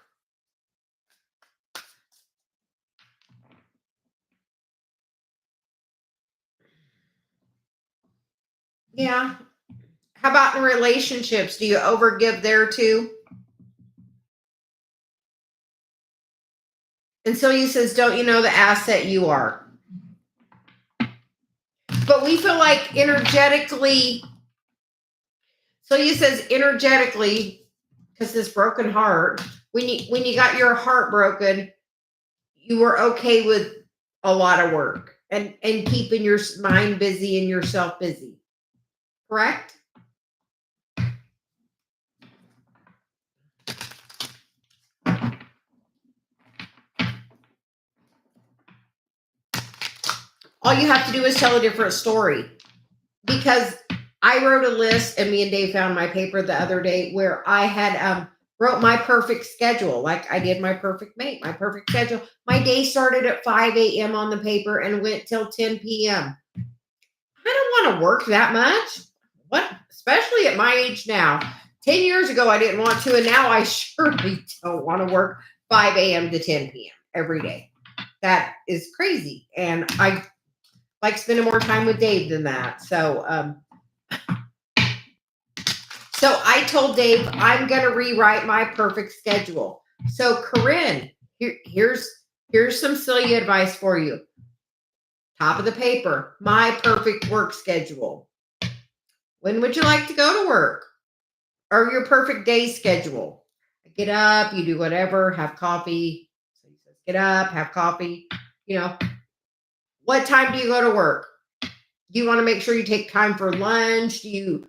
Yeah. How about in relationships? Do you overgive there too? And Celia says, don't you know the asset you are? But we feel like energetically, Celia says energetically, because this broken heart, when you got your heart broken, you were okay with a lot of work and keeping your mind busy and yourself busy. Correct? All you have to do is tell a different story. Because I wrote a list, and me and Dave found my paper the other day where I had wrote my perfect schedule. Like I did my perfect mate, my perfect schedule. My day started at 5 a.m. on the paper and went till 10 p.m. I don't want to work that much. What? Especially at my age now. 10 years ago, I didn't want to, and now I surely don't want to work 5 a.m. to 10 p.m. every day. That is crazy. And I like spending more time with Dave than that. So I told Dave I'm going to rewrite my perfect schedule. So Corinne, here's some Celia advice for you. Top of the paper, my perfect work schedule. When would you like to go to work? Or your perfect day schedule? Get up, you do whatever, have coffee. So he says, get up, have coffee. You know, what time do you go to work? Do you want to make sure you take time for lunch? Do you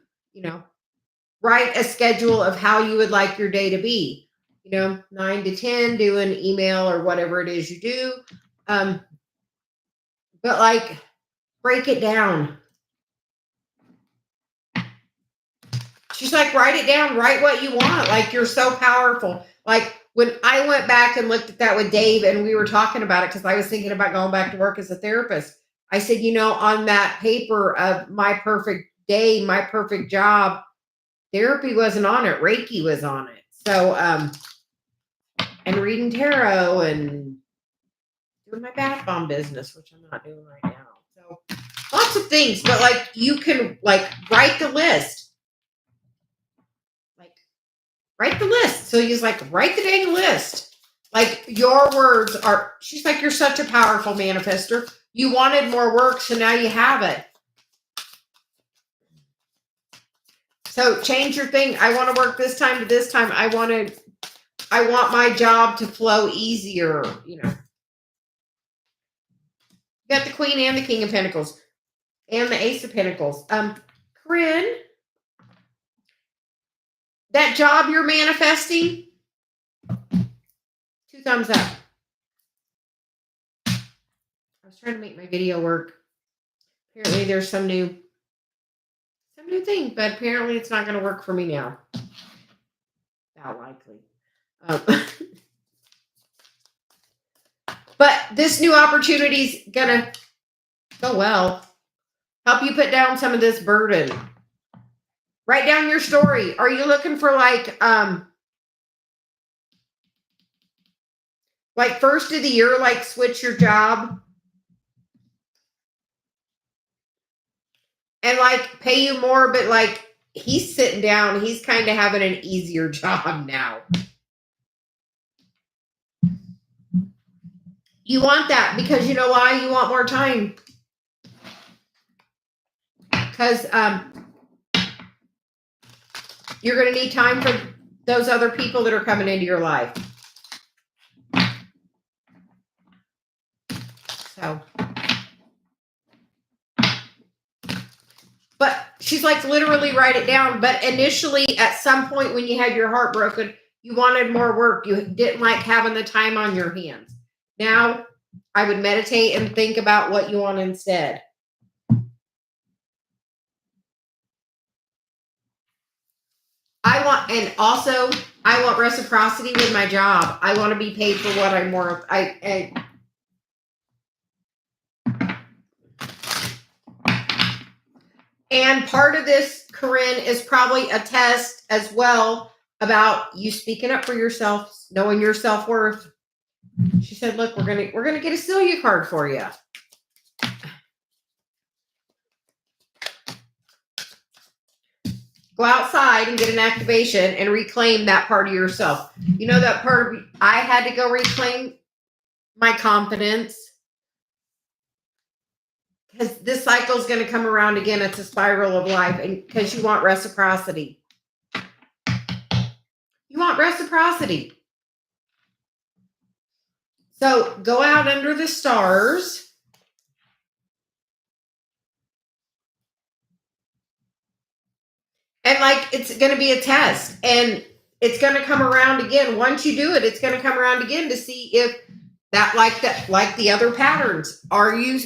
write a schedule of how you would like your day to be? 9 to 10, do an email or whatever it is you do. But like, break it down. She's like, write it down, write what you want. Like, you're so powerful. Like, when I went back and looked at that with Dave and we were talking about it, because I was thinking about going back to work as a therapist, I said, on that paper of my perfect day, my perfect job, therapy wasn't on it. Reiki was on it. So, and reading tarot and doing my bath bomb business, which I'm not doing right now. So lots of things, but like, you can like write the list. Write the list. So he's like, write the dang list. Like, your words are, she's like, you're such a powerful manifester. You wanted more work, so now you have it. So change your thing. I want to work this time to this time. I want my job to flow easier. You got the Queen and the King of Pentacles and the Ace of Pentacles. Corinne, that job you're manifesting, 2 thumbs up. I was trying to make my video work. Apparently there's some new thing, but apparently it's not going to work for me now. Not likely. But this new opportunity is going to go well. Help you put down some of this burden. Write down your story. Are you looking for like first of the year, like switch your job and like pay you more, but like he's sitting down, he's kind of having an easier job now. You want that because you know why? You want more time. Because you're going to need time for those other people that are coming into your life. So, but she's like, literally write it down. But initially, at some point when you had your heart broken, you wanted more work. You didn't like having the time on your hands. Now, I would meditate and think about what you want instead. I want reciprocity with my job. I want to be paid for what I'm worth. And part of this, Corinne, is probably a test as well about you speaking up for yourself, knowing your self-worth. She said, look, we're gonna get a Celia card for you. Go outside and get an activation and reclaim that part of yourself. You know, that part of, I had to go reclaim my confidence because this cycle is going to come around again. It's a spiral of life, and because you want reciprocity. You want reciprocity. So go out under the stars. And like, it's going to be a test and it's going to come around again. Once you do it, it's going to come around again to see if like the other patterns. Are you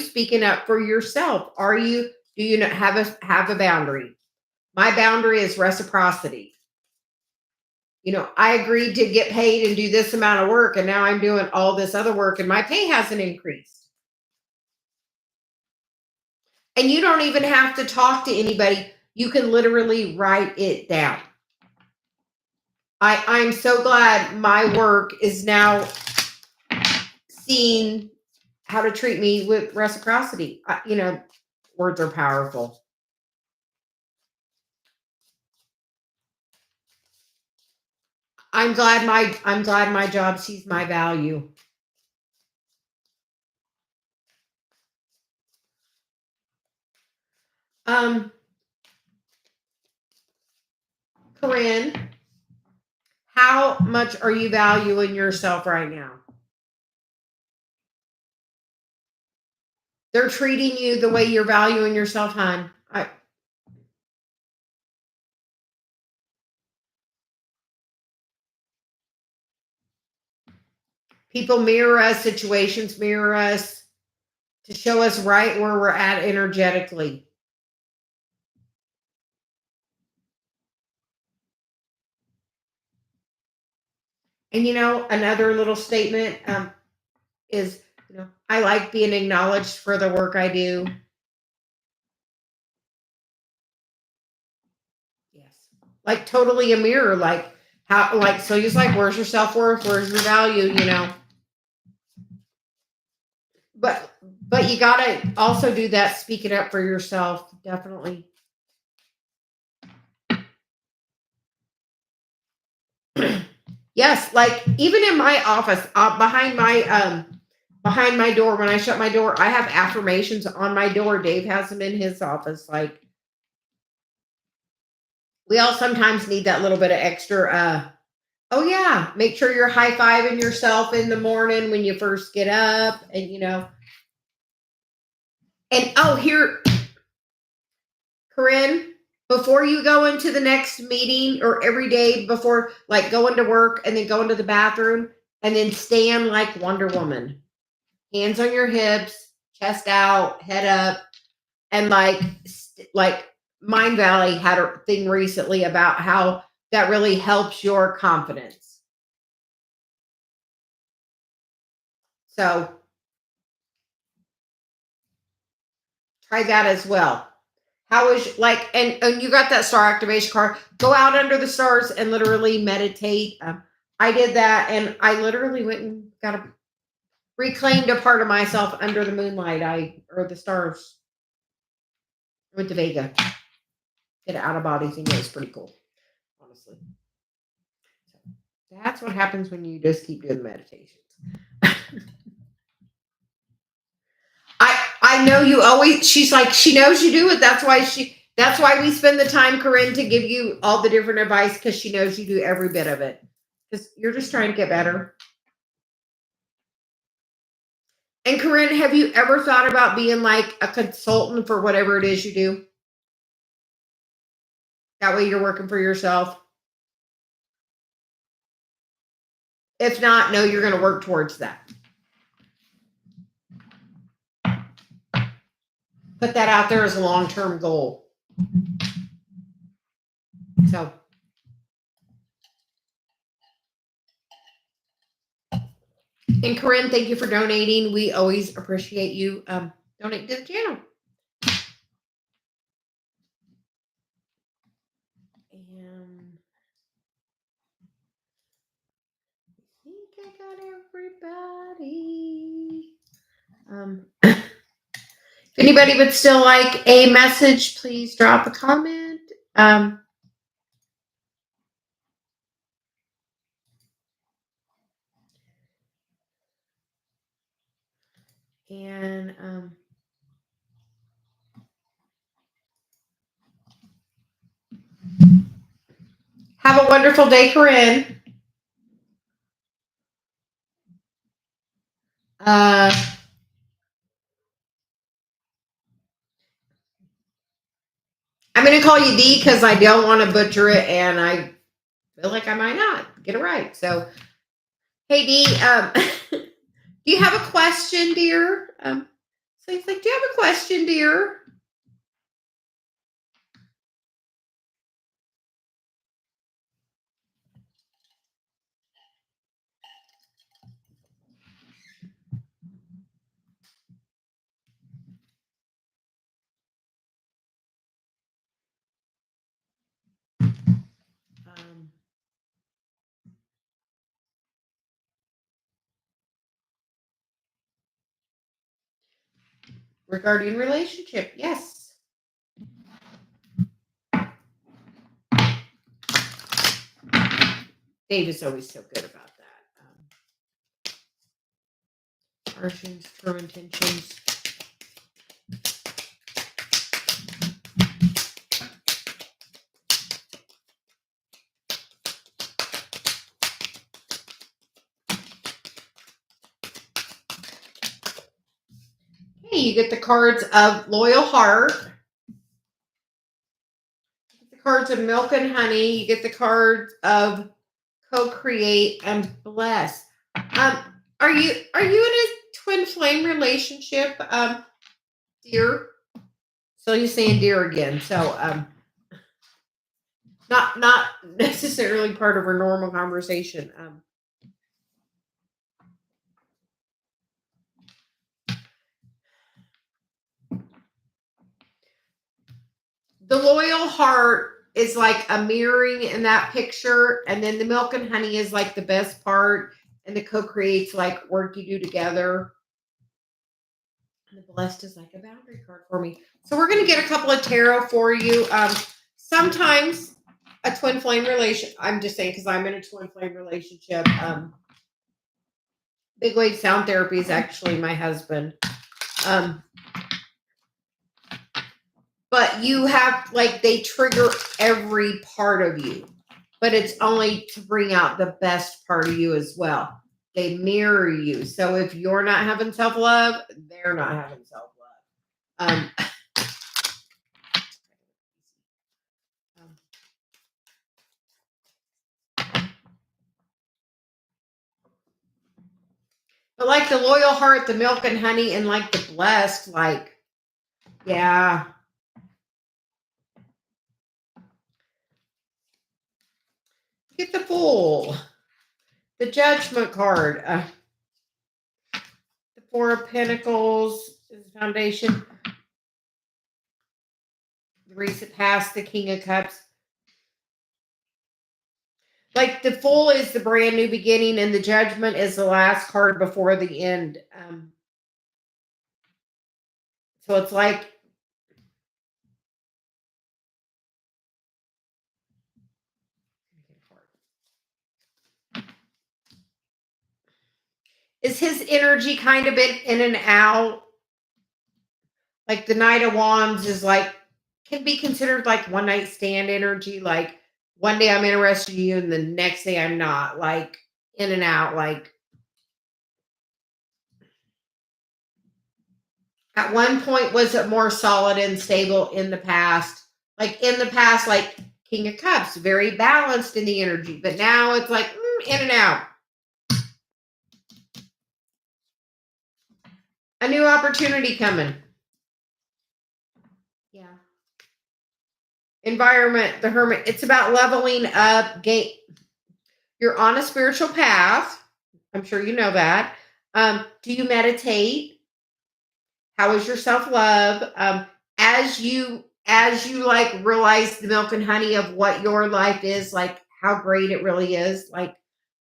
speaking up for yourself? Do you have a boundary? My boundary is reciprocity. I agreed to get paid and do this amount of work, and now I'm doing all this other work and my pay hasn't increased. And you don't even have to talk to anybody. You can literally write it down. I'm so glad my work is now seeing how to treat me with reciprocity. Words are powerful. I'm glad my job sees my value. Um, Corinne, how much are you valuing yourself right now? They're treating you the way you're valuing yourself, hon. People mirror us, situations mirror us to show us right where we're at energetically. And another little statement is, I like being acknowledged for the work I do. Yes. Like totally a mirror. Like how, like, so just like, where's your self worth? Where's your value? But, you got to also do that, speak it up for yourself. Definitely. Yes. Like even in my office, behind my door, when I shut my door, I have affirmations on my door. Dave has them in his office. Like, we all sometimes need that little bit of extra. Oh yeah, make sure you're high fiving yourself in the morning when you first get up, and And oh, here, Corinne, before you go into the next meeting or every day before, like going to work and then going to the bathroom, and then stand like Wonder Woman, hands on your hips, chest out, head up, and like Mind Valley had a thing recently about how that really helps your confidence. So try that as well. How is like, and you got that star activation card? Go out under the stars and literally meditate. I did that, and I literally went and got a reclaimed a part of myself under the moonlight. Or the stars. I went to Vega. Did an out of body thing. It was pretty cool, honestly. So that's what happens when you just keep doing meditations. I know you always. She's like, she knows you do it. That's why we spend the time, Corinne, to give you all the different advice, because she knows you do every bit of it. Because you're just trying to get better. And Corinne, have you ever thought about being like a consultant for whatever it is you do? That way you're working for yourself. If not, no, you're going to work towards that. Put that out there as a long-term goal. So, and Corinne, thank you for donating. We always appreciate you donating to the channel. And I think I got everybody. If anybody would still like a message, please drop a comment. And have a wonderful day, Corinne. I'm going to call you D because I don't want to butcher it, and I feel like I might not get it right. So, hey, D, do you have a question, dear? So he's like, do you have a question, dear? Um, regarding relationship. Yes. Dave is always so good about that. Martians, true intentions. Hey, you get the cards of Loyal Heart. You get the cards of Milk and Honey. You get the cards of Co-create and Bless. Are you in a twin flame relationship, dear? So you're saying dear again. So not necessarily part of our normal conversation. The Loyal Heart is like a mirroring in that picture, and then the Milk and Honey is like the best part, and the co-creates like work you do together. And the Blessed is like a boundary card for me. So we're gonna get a couple of tarot for you. Sometimes a twin flame relation. I'm just saying because I'm in a twin flame relationship. Big Wave Sound Therapy is actually my husband. But you have, like, they trigger every part of you, but it's only to bring out the best part of you as well. They mirror you. So if you're not having self-love, they're not having self-love. But like the Loyal Heart, the Milk and Honey, and like the Blessed, like, yeah. Get the Fool, the Judgment card, the Four of Pentacles is the Foundation, the recent past, the King of Cups. Like the Fool is the brand new beginning, and the Judgment is the last card before the end. So it's like is his energy kind of been in and out? Like the Knight of Wands is like can be considered like one night stand energy. Like one day I'm interested in you, and the next day I'm not. Like in and out. Like at one point was it more solid and stable in the past? Like in the past, like King of Cups, very balanced in the energy, but now it's like in and out. A new opportunity coming. Yeah. Environment, the Hermit. It's about leveling up. You're on a spiritual path. I'm sure you know that. Do you meditate? How is your self love? As you like realize the Milk and Honey of what your life is, like how great it really is. Like,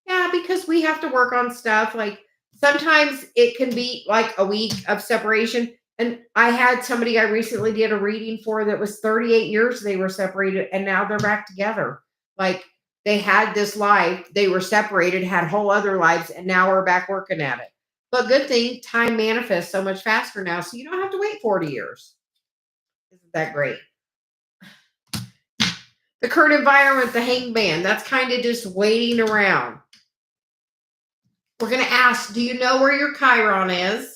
yeah, because we have to work on stuff. Like sometimes it can be like a week of separation. And I had somebody I recently did a reading for that was 38 years they were separated, and now they're back together. Like they had this life, they were separated, had whole other lives, and now we're back working at it. But good thing time manifests so much faster now, so you don't have to wait 40 years. Isn't that great? The current environment, the Hangman, that's kind of just waiting around. We're going to ask, do you know where your Chiron is?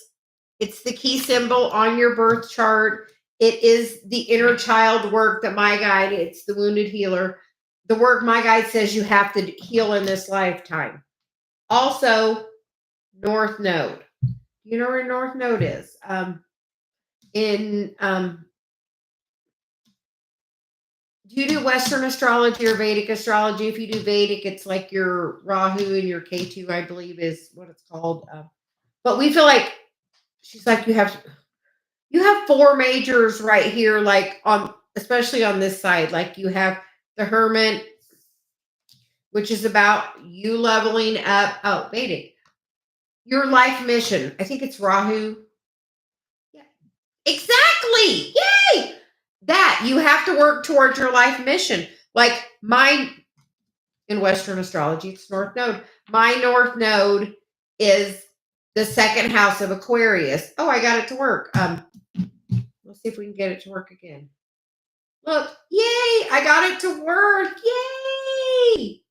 It's the key symbol on your birth chart. It is the inner child work that my guide, it's the wounded healer. The work my guide says you have to heal in this lifetime. Also, North Node. You know where North Node is? Do you do Western astrology or Vedic astrology? If you do Vedic, it's like your Rahu and your Ketu, I believe, is what it's called. But we feel like she's like you have four majors right here, like on especially on this side. Like you have the Hermit, which is about you leveling up. Oh, Vedic, your life mission. I think it's Rahu. Yeah, Exactly. Yay. That you have to work towards your life mission. Like mine in Western astrology, it's North Node. My North Node is the second house of Aquarius. Oh, I got it to work. Let's see if we can get it to work again. Look, yay, I got it to work. Yay.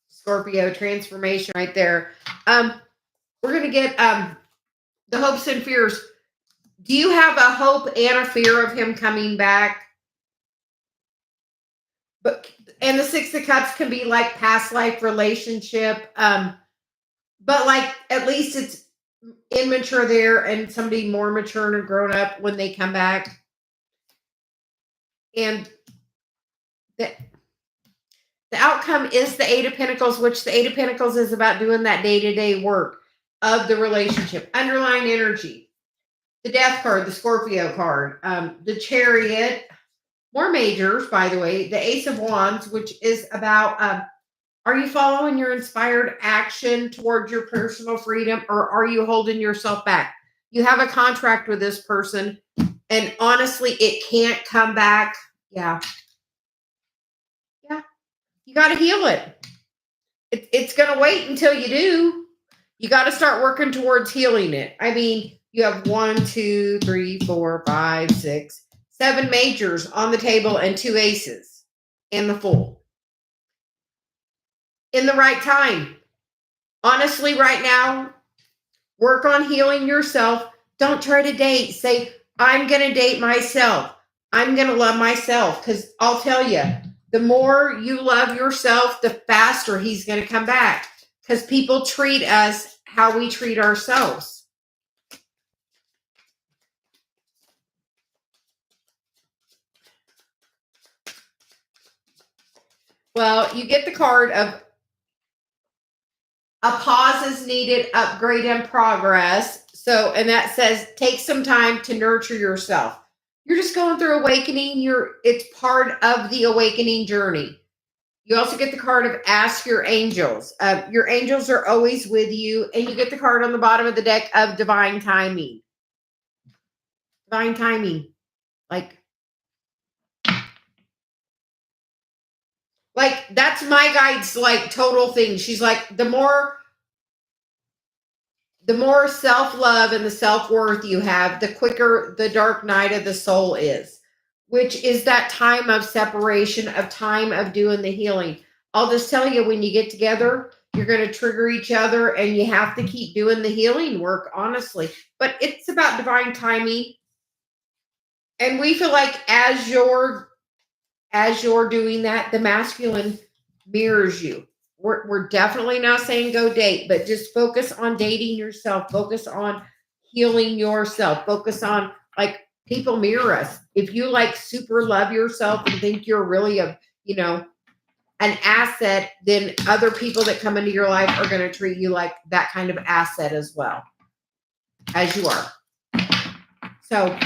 Scorpio transformation right there. We're going to get the hopes and fears. Do you have a hope and a fear of him coming back? But and the Six of Cups can be like past life relationship. But like at least it's immature there and somebody more mature and grown up when they come back. And the outcome is the Eight of Pentacles, which the Eight of Pentacles is about doing that day-to-day work of the relationship. Underlying energy. The Death card, the Scorpio card, the Chariot, more majors, by the way, the Ace of Wands, which is about are you following your inspired action towards your personal freedom, or are you holding yourself back? You have a contract with this person, and honestly, it can't come back. Yeah. Yeah. You got to heal it. It's going to wait until you do. You got to start working towards healing it. I mean, you have 1, 2, 3, 4, 5, 6, 7 majors on the table and 2 aces in the Fool. In the right time. Honestly, right now, work on healing yourself. Don't try to date. Say, I'm going to date myself. I'm going to love myself. Because I'll tell you, the more you love yourself, the faster he's going to come back. Because people treat us how we treat ourselves. Well, you get the card of a pause is needed, upgrade and progress. So, and that says take some time to nurture yourself. You're just going through awakening. It's part of the awakening journey. You also get the card of ask your angels. Your angels are always with you. And you get the card on the bottom of the deck of divine timing. Divine timing. Like that's my guide's like total thing. She's like, the more self-love and the self-worth you have, the quicker the dark night of the soul is, which is that time of separation, of time of doing the healing. I'll just tell you, when you get together, you're going to trigger each other and you have to keep doing the healing work, honestly. But it's about divine timing. And we feel like as you're doing that, the masculine mirrors you. We're definitely not saying go date, but just focus on dating yourself. Focus on healing yourself. Focus on, like, people mirror us. If you like super love yourself and think you're really an asset, then other people that come into your life are going to treat you like that kind of asset as well as you are. So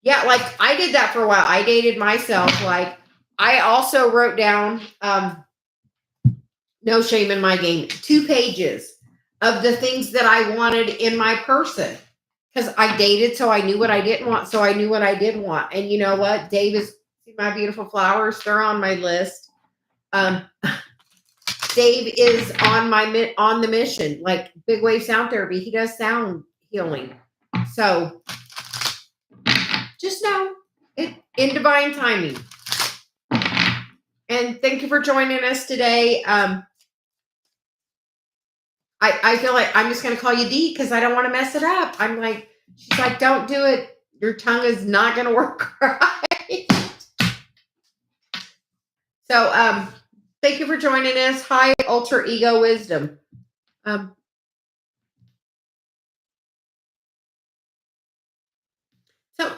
yeah, like I did that for a while. I dated myself. Like I also wrote down, no shame in my game, 2 pages of the things that I wanted in my person. Because I dated, so I knew what I didn't want, so I knew what I did want. And you know what? Dave is, see my beautiful flowers? They're on my list. Dave is on the mission, like big wave sound therapy. He does sound healing. So just know it in divine timing. And thank you for joining us today. I feel like I'm just going to call you D because I don't want to mess it up. I'm like, she's like, don't do it. Your tongue is not going to work right. So, thank you for joining us. Hi, Alter Ego Wisdom. So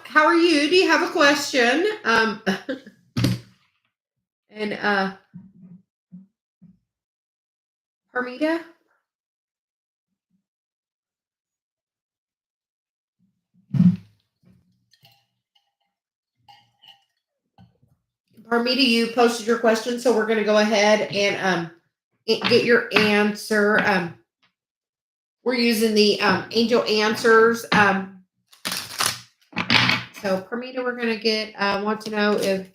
how are you? Do you have a question? And Parmita? Armita, you posted your question, so we're going to go ahead and get your answer. We're using the angel answers. So, Permita, we're going to get, want to know if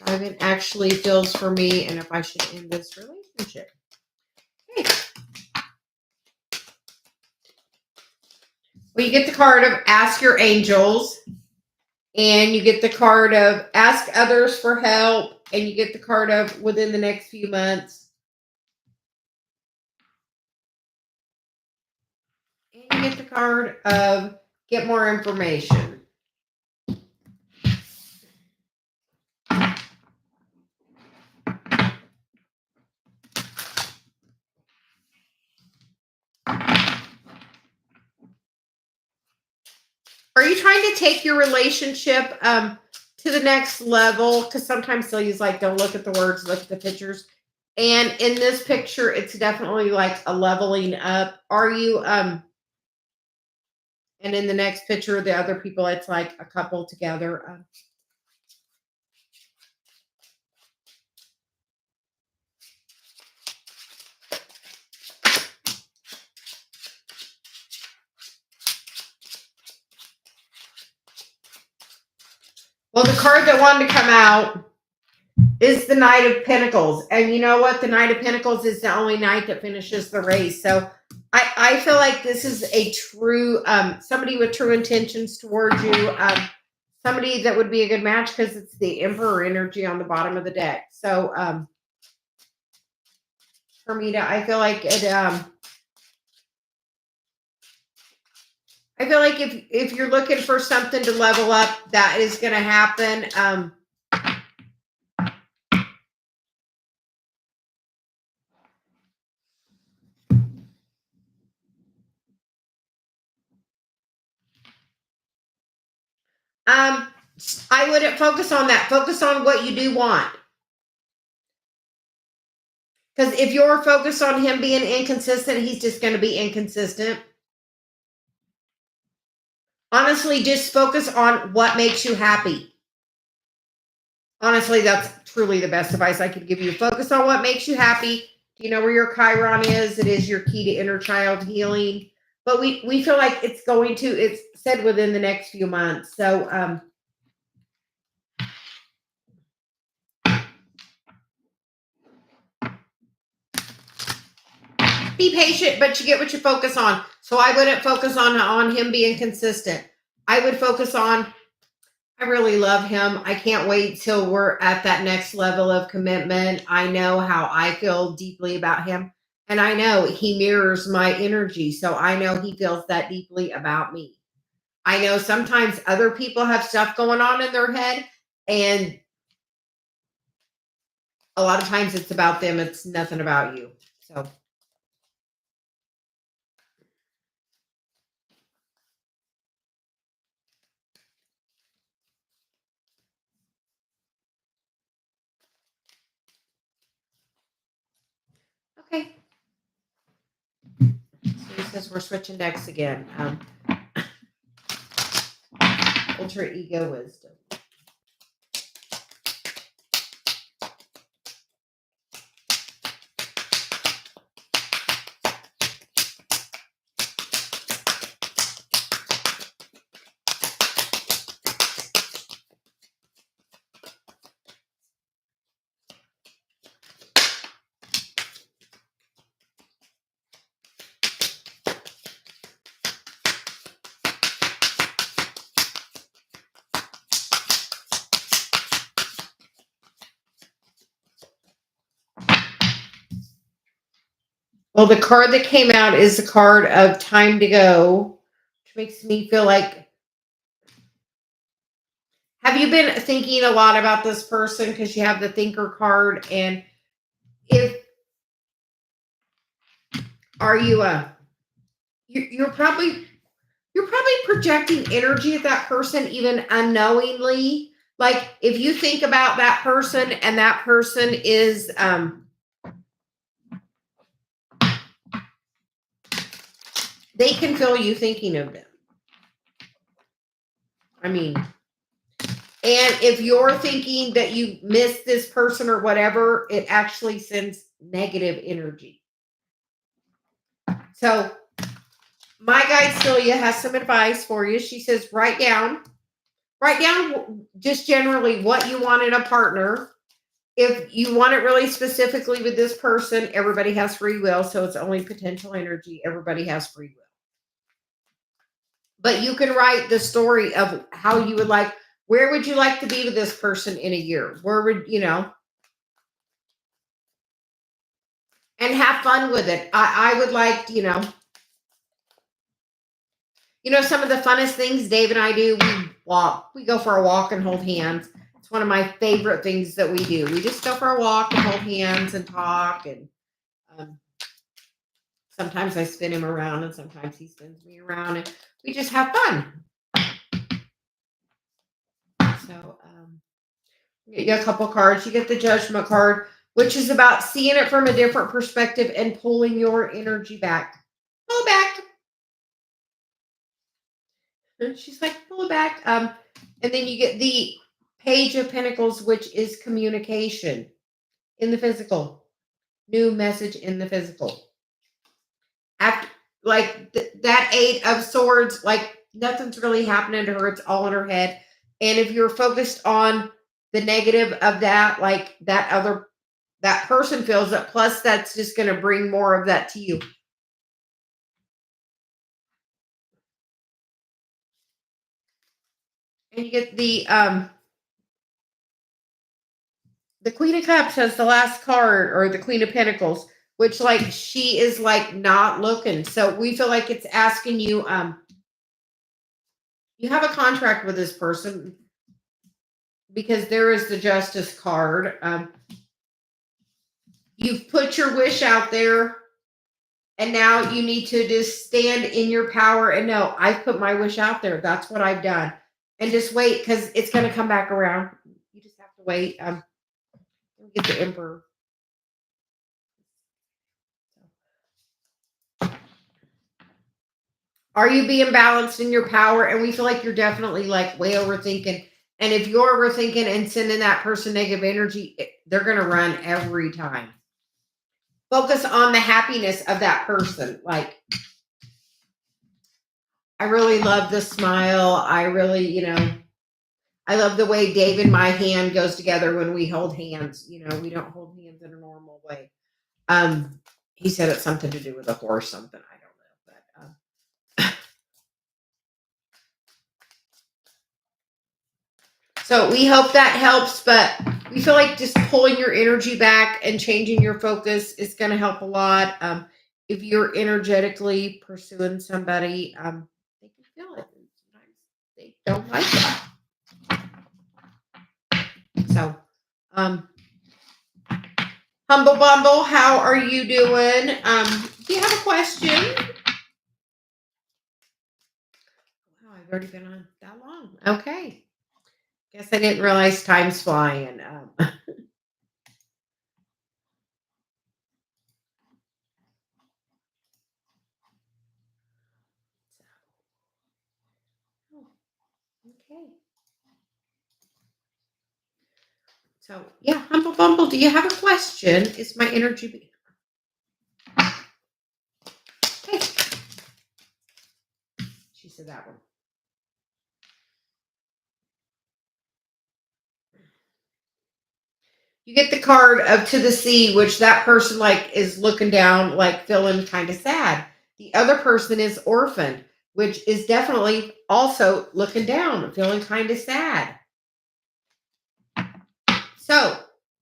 Simon actually feels for me and if I should end this relationship. Okay. Well, you get the card of Ask Your Angels, and you get the card of Ask Others for Help, and you get the card of Within the Next Few Months. And you get the card of Get More Information. Are you trying to take your relationship to the next level? Because sometimes Celia's like, don't look at the words, look at the pictures. And in this picture, it's definitely like a leveling up. Are you, and in the next picture, the other people, it's like a couple together. Well, the card that wanted to come out is the Knight of Pentacles. And you know what? The Knight of Pentacles is the only knight that finishes the race. So I feel like this is a true, somebody with true intentions towards you. Somebody that would be a good match because it's the Emperor energy on the bottom of the deck. So, Hermita, I feel like it, I feel like if you're looking for something to level up, that is going to happen. I wouldn't focus on that. Focus on what you do want. Because if you're focused on him being inconsistent, he's just going to be inconsistent. Honestly, just focus on what makes you happy. Honestly, that's truly the best advice I could give you. Focus on what makes you happy. Do you know where your Chiron is? It is your key to inner child healing. But we feel like it's going to, it's said within the next few months. So, be patient, but you get what you focus on. So I wouldn't focus on him being consistent. I would focus on, I really love him. I can't wait till we're at that next level of commitment. I know how I feel deeply about him. And I know he mirrors my energy. So I know he feels that deeply about me. I know sometimes other people have stuff going on in their head. And a lot of times it's about them. It's nothing about you. So. Okay. So he says we're switching decks again. Ultra ego wisdom. Well, the card that came out is the card of Time to Go, which makes me feel like, have you been thinking a lot about this person? Because you have the Thinker card, and if are you you're probably projecting energy at that person even unknowingly. Like if you think about that person and that person is they can feel you thinking of them. I mean, And if you're thinking that you miss this person or whatever, it actually sends negative energy. So my guide Celia has some advice for you. She says, write down just generally what you want in a partner. If you want it really specifically with this person, everybody has free will. So it's only potential energy. Everybody has free will. But you can write the story of how you would like, where would you like to be with this person in a year? Where would, and have fun with it. I would like, some of the funnest things Dave and I do, we go for a walk and hold hands. It's one of my favorite things that we do. We just go for a walk and hold hands and talk. And sometimes I spin him around and sometimes he spins me around and we just have fun. So, you get a couple cards. You get the Judgment card, which is about seeing it from a different perspective and pulling your energy back. Pull back. And she's like, pull it back. And then you get the Page of Pentacles, which is communication in the physical. New message in the physical. After, like that Eight of Swords, like nothing's really happening to her. It's all in her head. And if you're focused on the negative of that, like that person feels it. Plus, that's just going to bring more of that to you. And you get the Queen of Cups as the last card, or the Queen of Pentacles, which like she is like not looking. So we feel like it's asking you, you have a contract with this person because there is the Justice card. You've put your wish out there and now you need to just stand in your power and know, I've put my wish out there. That's what I've done. And just wait, because it's going to come back around. You just have to wait. Get the Emperor. Are you being balanced in your power? And we feel like you're definitely like way overthinking. And if you're overthinking and sending that person negative energy, they're going to run every time. Focus on the happiness of that person. Like, I really love the smile. I really, I love the way Dave and my hand goes together when we hold hands. We don't hold hands in a normal way. He said it's something to do with a horse, something. I don't know. But so we hope that helps, but we feel like just pulling your energy back and changing your focus is going to help a lot. If you're energetically pursuing somebody, they can feel it. Sometimes they don't like that. So, Humble Bumble, how are you doing? Do you have a question? Wow, I've already been on that long. Okay. Guess I didn't realize time's flying. Okay. So, yeah, Humble Bumble, do you have a question? Is my energy... Hey. She said that one. You get the card of To the Sea, which that person like is looking down, like feeling kind of sad. The other person is orphaned, which is definitely also looking down, feeling kind of sad. So,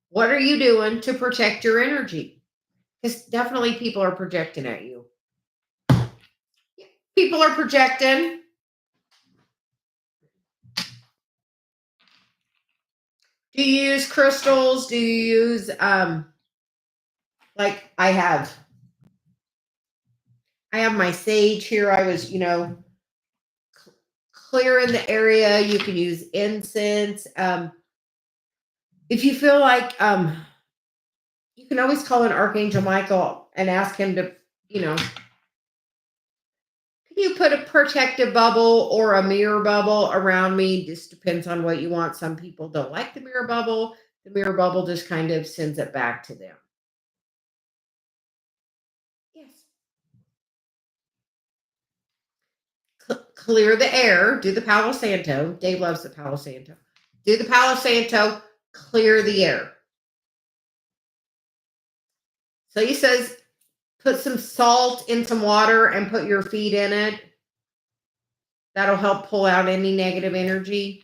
what are you doing to protect your energy? Because definitely people are projecting at you. People are projecting. Do you use crystals? Do you use like I have my sage here. I was, clearing the area. You can use incense. If you feel like you can always call in Archangel Michael and ask him to, can you put put a protective bubble or a mirror bubble around me. Just depends on what you want. Some people don't like the mirror bubble. The mirror bubble just kind of sends it back to them. Yes. Clear the air. Do the Palo Santo. Dave loves the Palo Santo. Do the Palo Santo. Clear the air. So he says, put some salt in some water and put your feet in it. That'll help pull out any negative energy.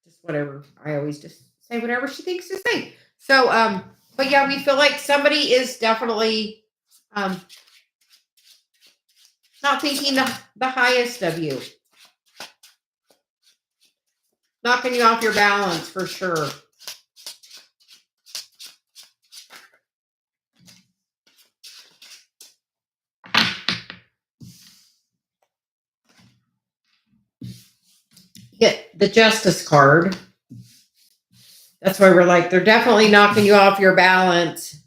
Just whatever. I always just say whatever she thinks to say. So, but yeah, we feel like somebody is definitely not thinking the highest of you. Knocking you off your balance for sure. Get the Justice card. That's why we're like, they're definitely knocking you off your balance.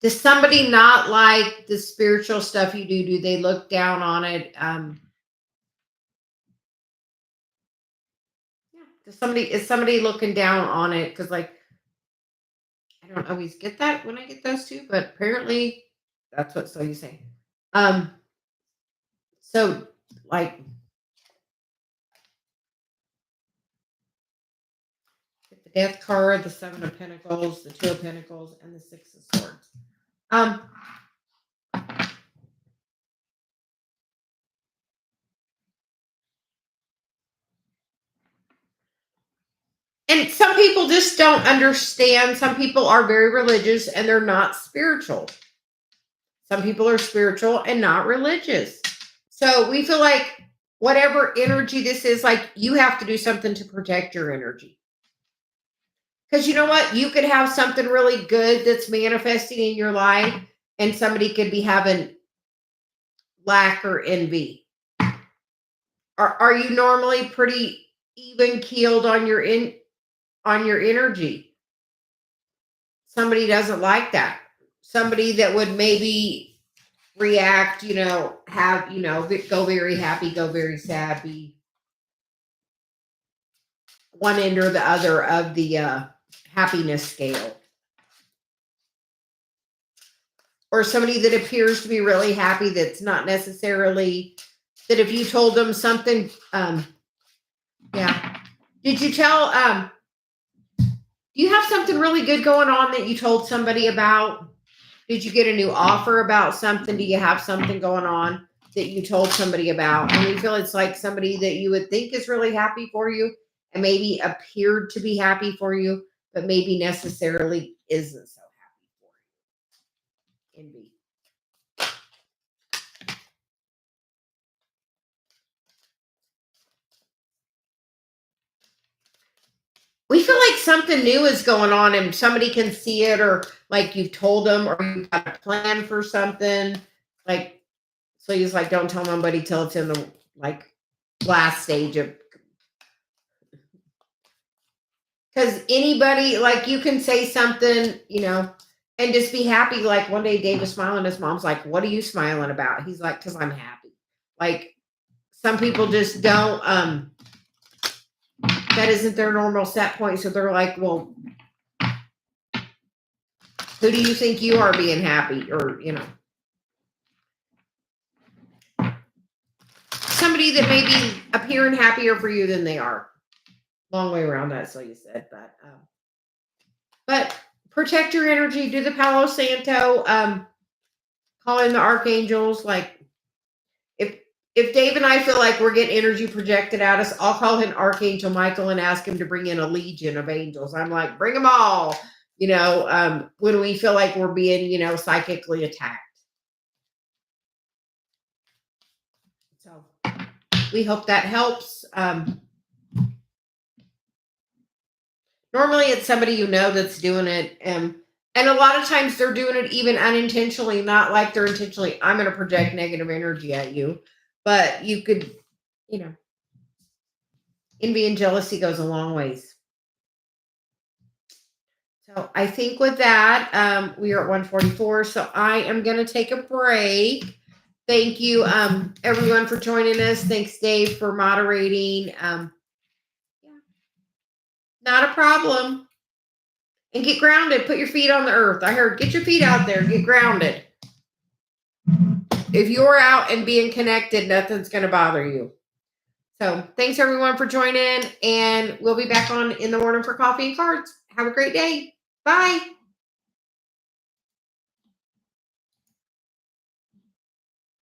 Does somebody not like the spiritual stuff you do? Do they look down on it? Yeah. Is somebody looking down on it? Because like, I don't always get that when I get those two, but apparently that's what Celia's saying. So like, get the Death card, the Seven of Pentacles, the Two of Pentacles, and the Six of Swords. And some people just don't understand. Some people are very religious and they're not spiritual. Some people are spiritual and not religious. So we feel like whatever energy this is, like you have to do something to protect your energy. Because you know what? You could have something really good that's manifesting in your life, and somebody could be having lack or envy. Are you normally pretty even keeled on your energy? Somebody doesn't like that. Somebody that would maybe react, have, go very happy, go very sad, be one end or the other of the happiness scale. Or somebody that appears to be really happy that's not necessarily, that if you told them something, yeah. Did you tell, do you have something really good going on that you told somebody about? Did you get a new offer about something? Do you have something going on that you told somebody about? And you feel it's like somebody that you would think is really happy for you and maybe appeared to be happy for you, but maybe necessarily isn't so happy for you. Envy. We feel like something new is going on and somebody can see it, or like you've told them, or you've got a plan for something. Like, so he's like, don't tell nobody till it's in the like last stage of, because anybody, like you can say something, and just be happy. Like one day Dave was smiling, his mom's like, what are you smiling about? He's like, because I'm happy. Like some people just don't, that isn't their normal set point. So they're like, well, who do you think you are being happy? Or, somebody that may be appearing happier for you than they are. Long way around that, so you said, but protect your energy. Do the Palo Santo. Call in the archangels. Like if Dave and I feel like we're getting energy projected at us, I'll call in Archangel Michael and ask him to bring in a legion of angels. I'm like, bring them all. When we feel like we're being, psychically attacked. So we hope that helps. Normally it's somebody that's doing it. And a lot of times they're doing it even unintentionally, not like they're intentionally, I'm going to project negative energy at you. But you could, envy and jealousy goes a long ways. So I think with that, we are at 144. So I am going to take a break. Thank you, everyone, for joining us. Thanks, Dave, for moderating. Yeah, not a problem. And get grounded. Put your feet on the earth. I heard get your feet out there. Get grounded. If you're out and being connected, nothing's going to bother you. So thanks, everyone, for joining. And we'll be back on in the morning for coffee and cards. Have a great day. Bye.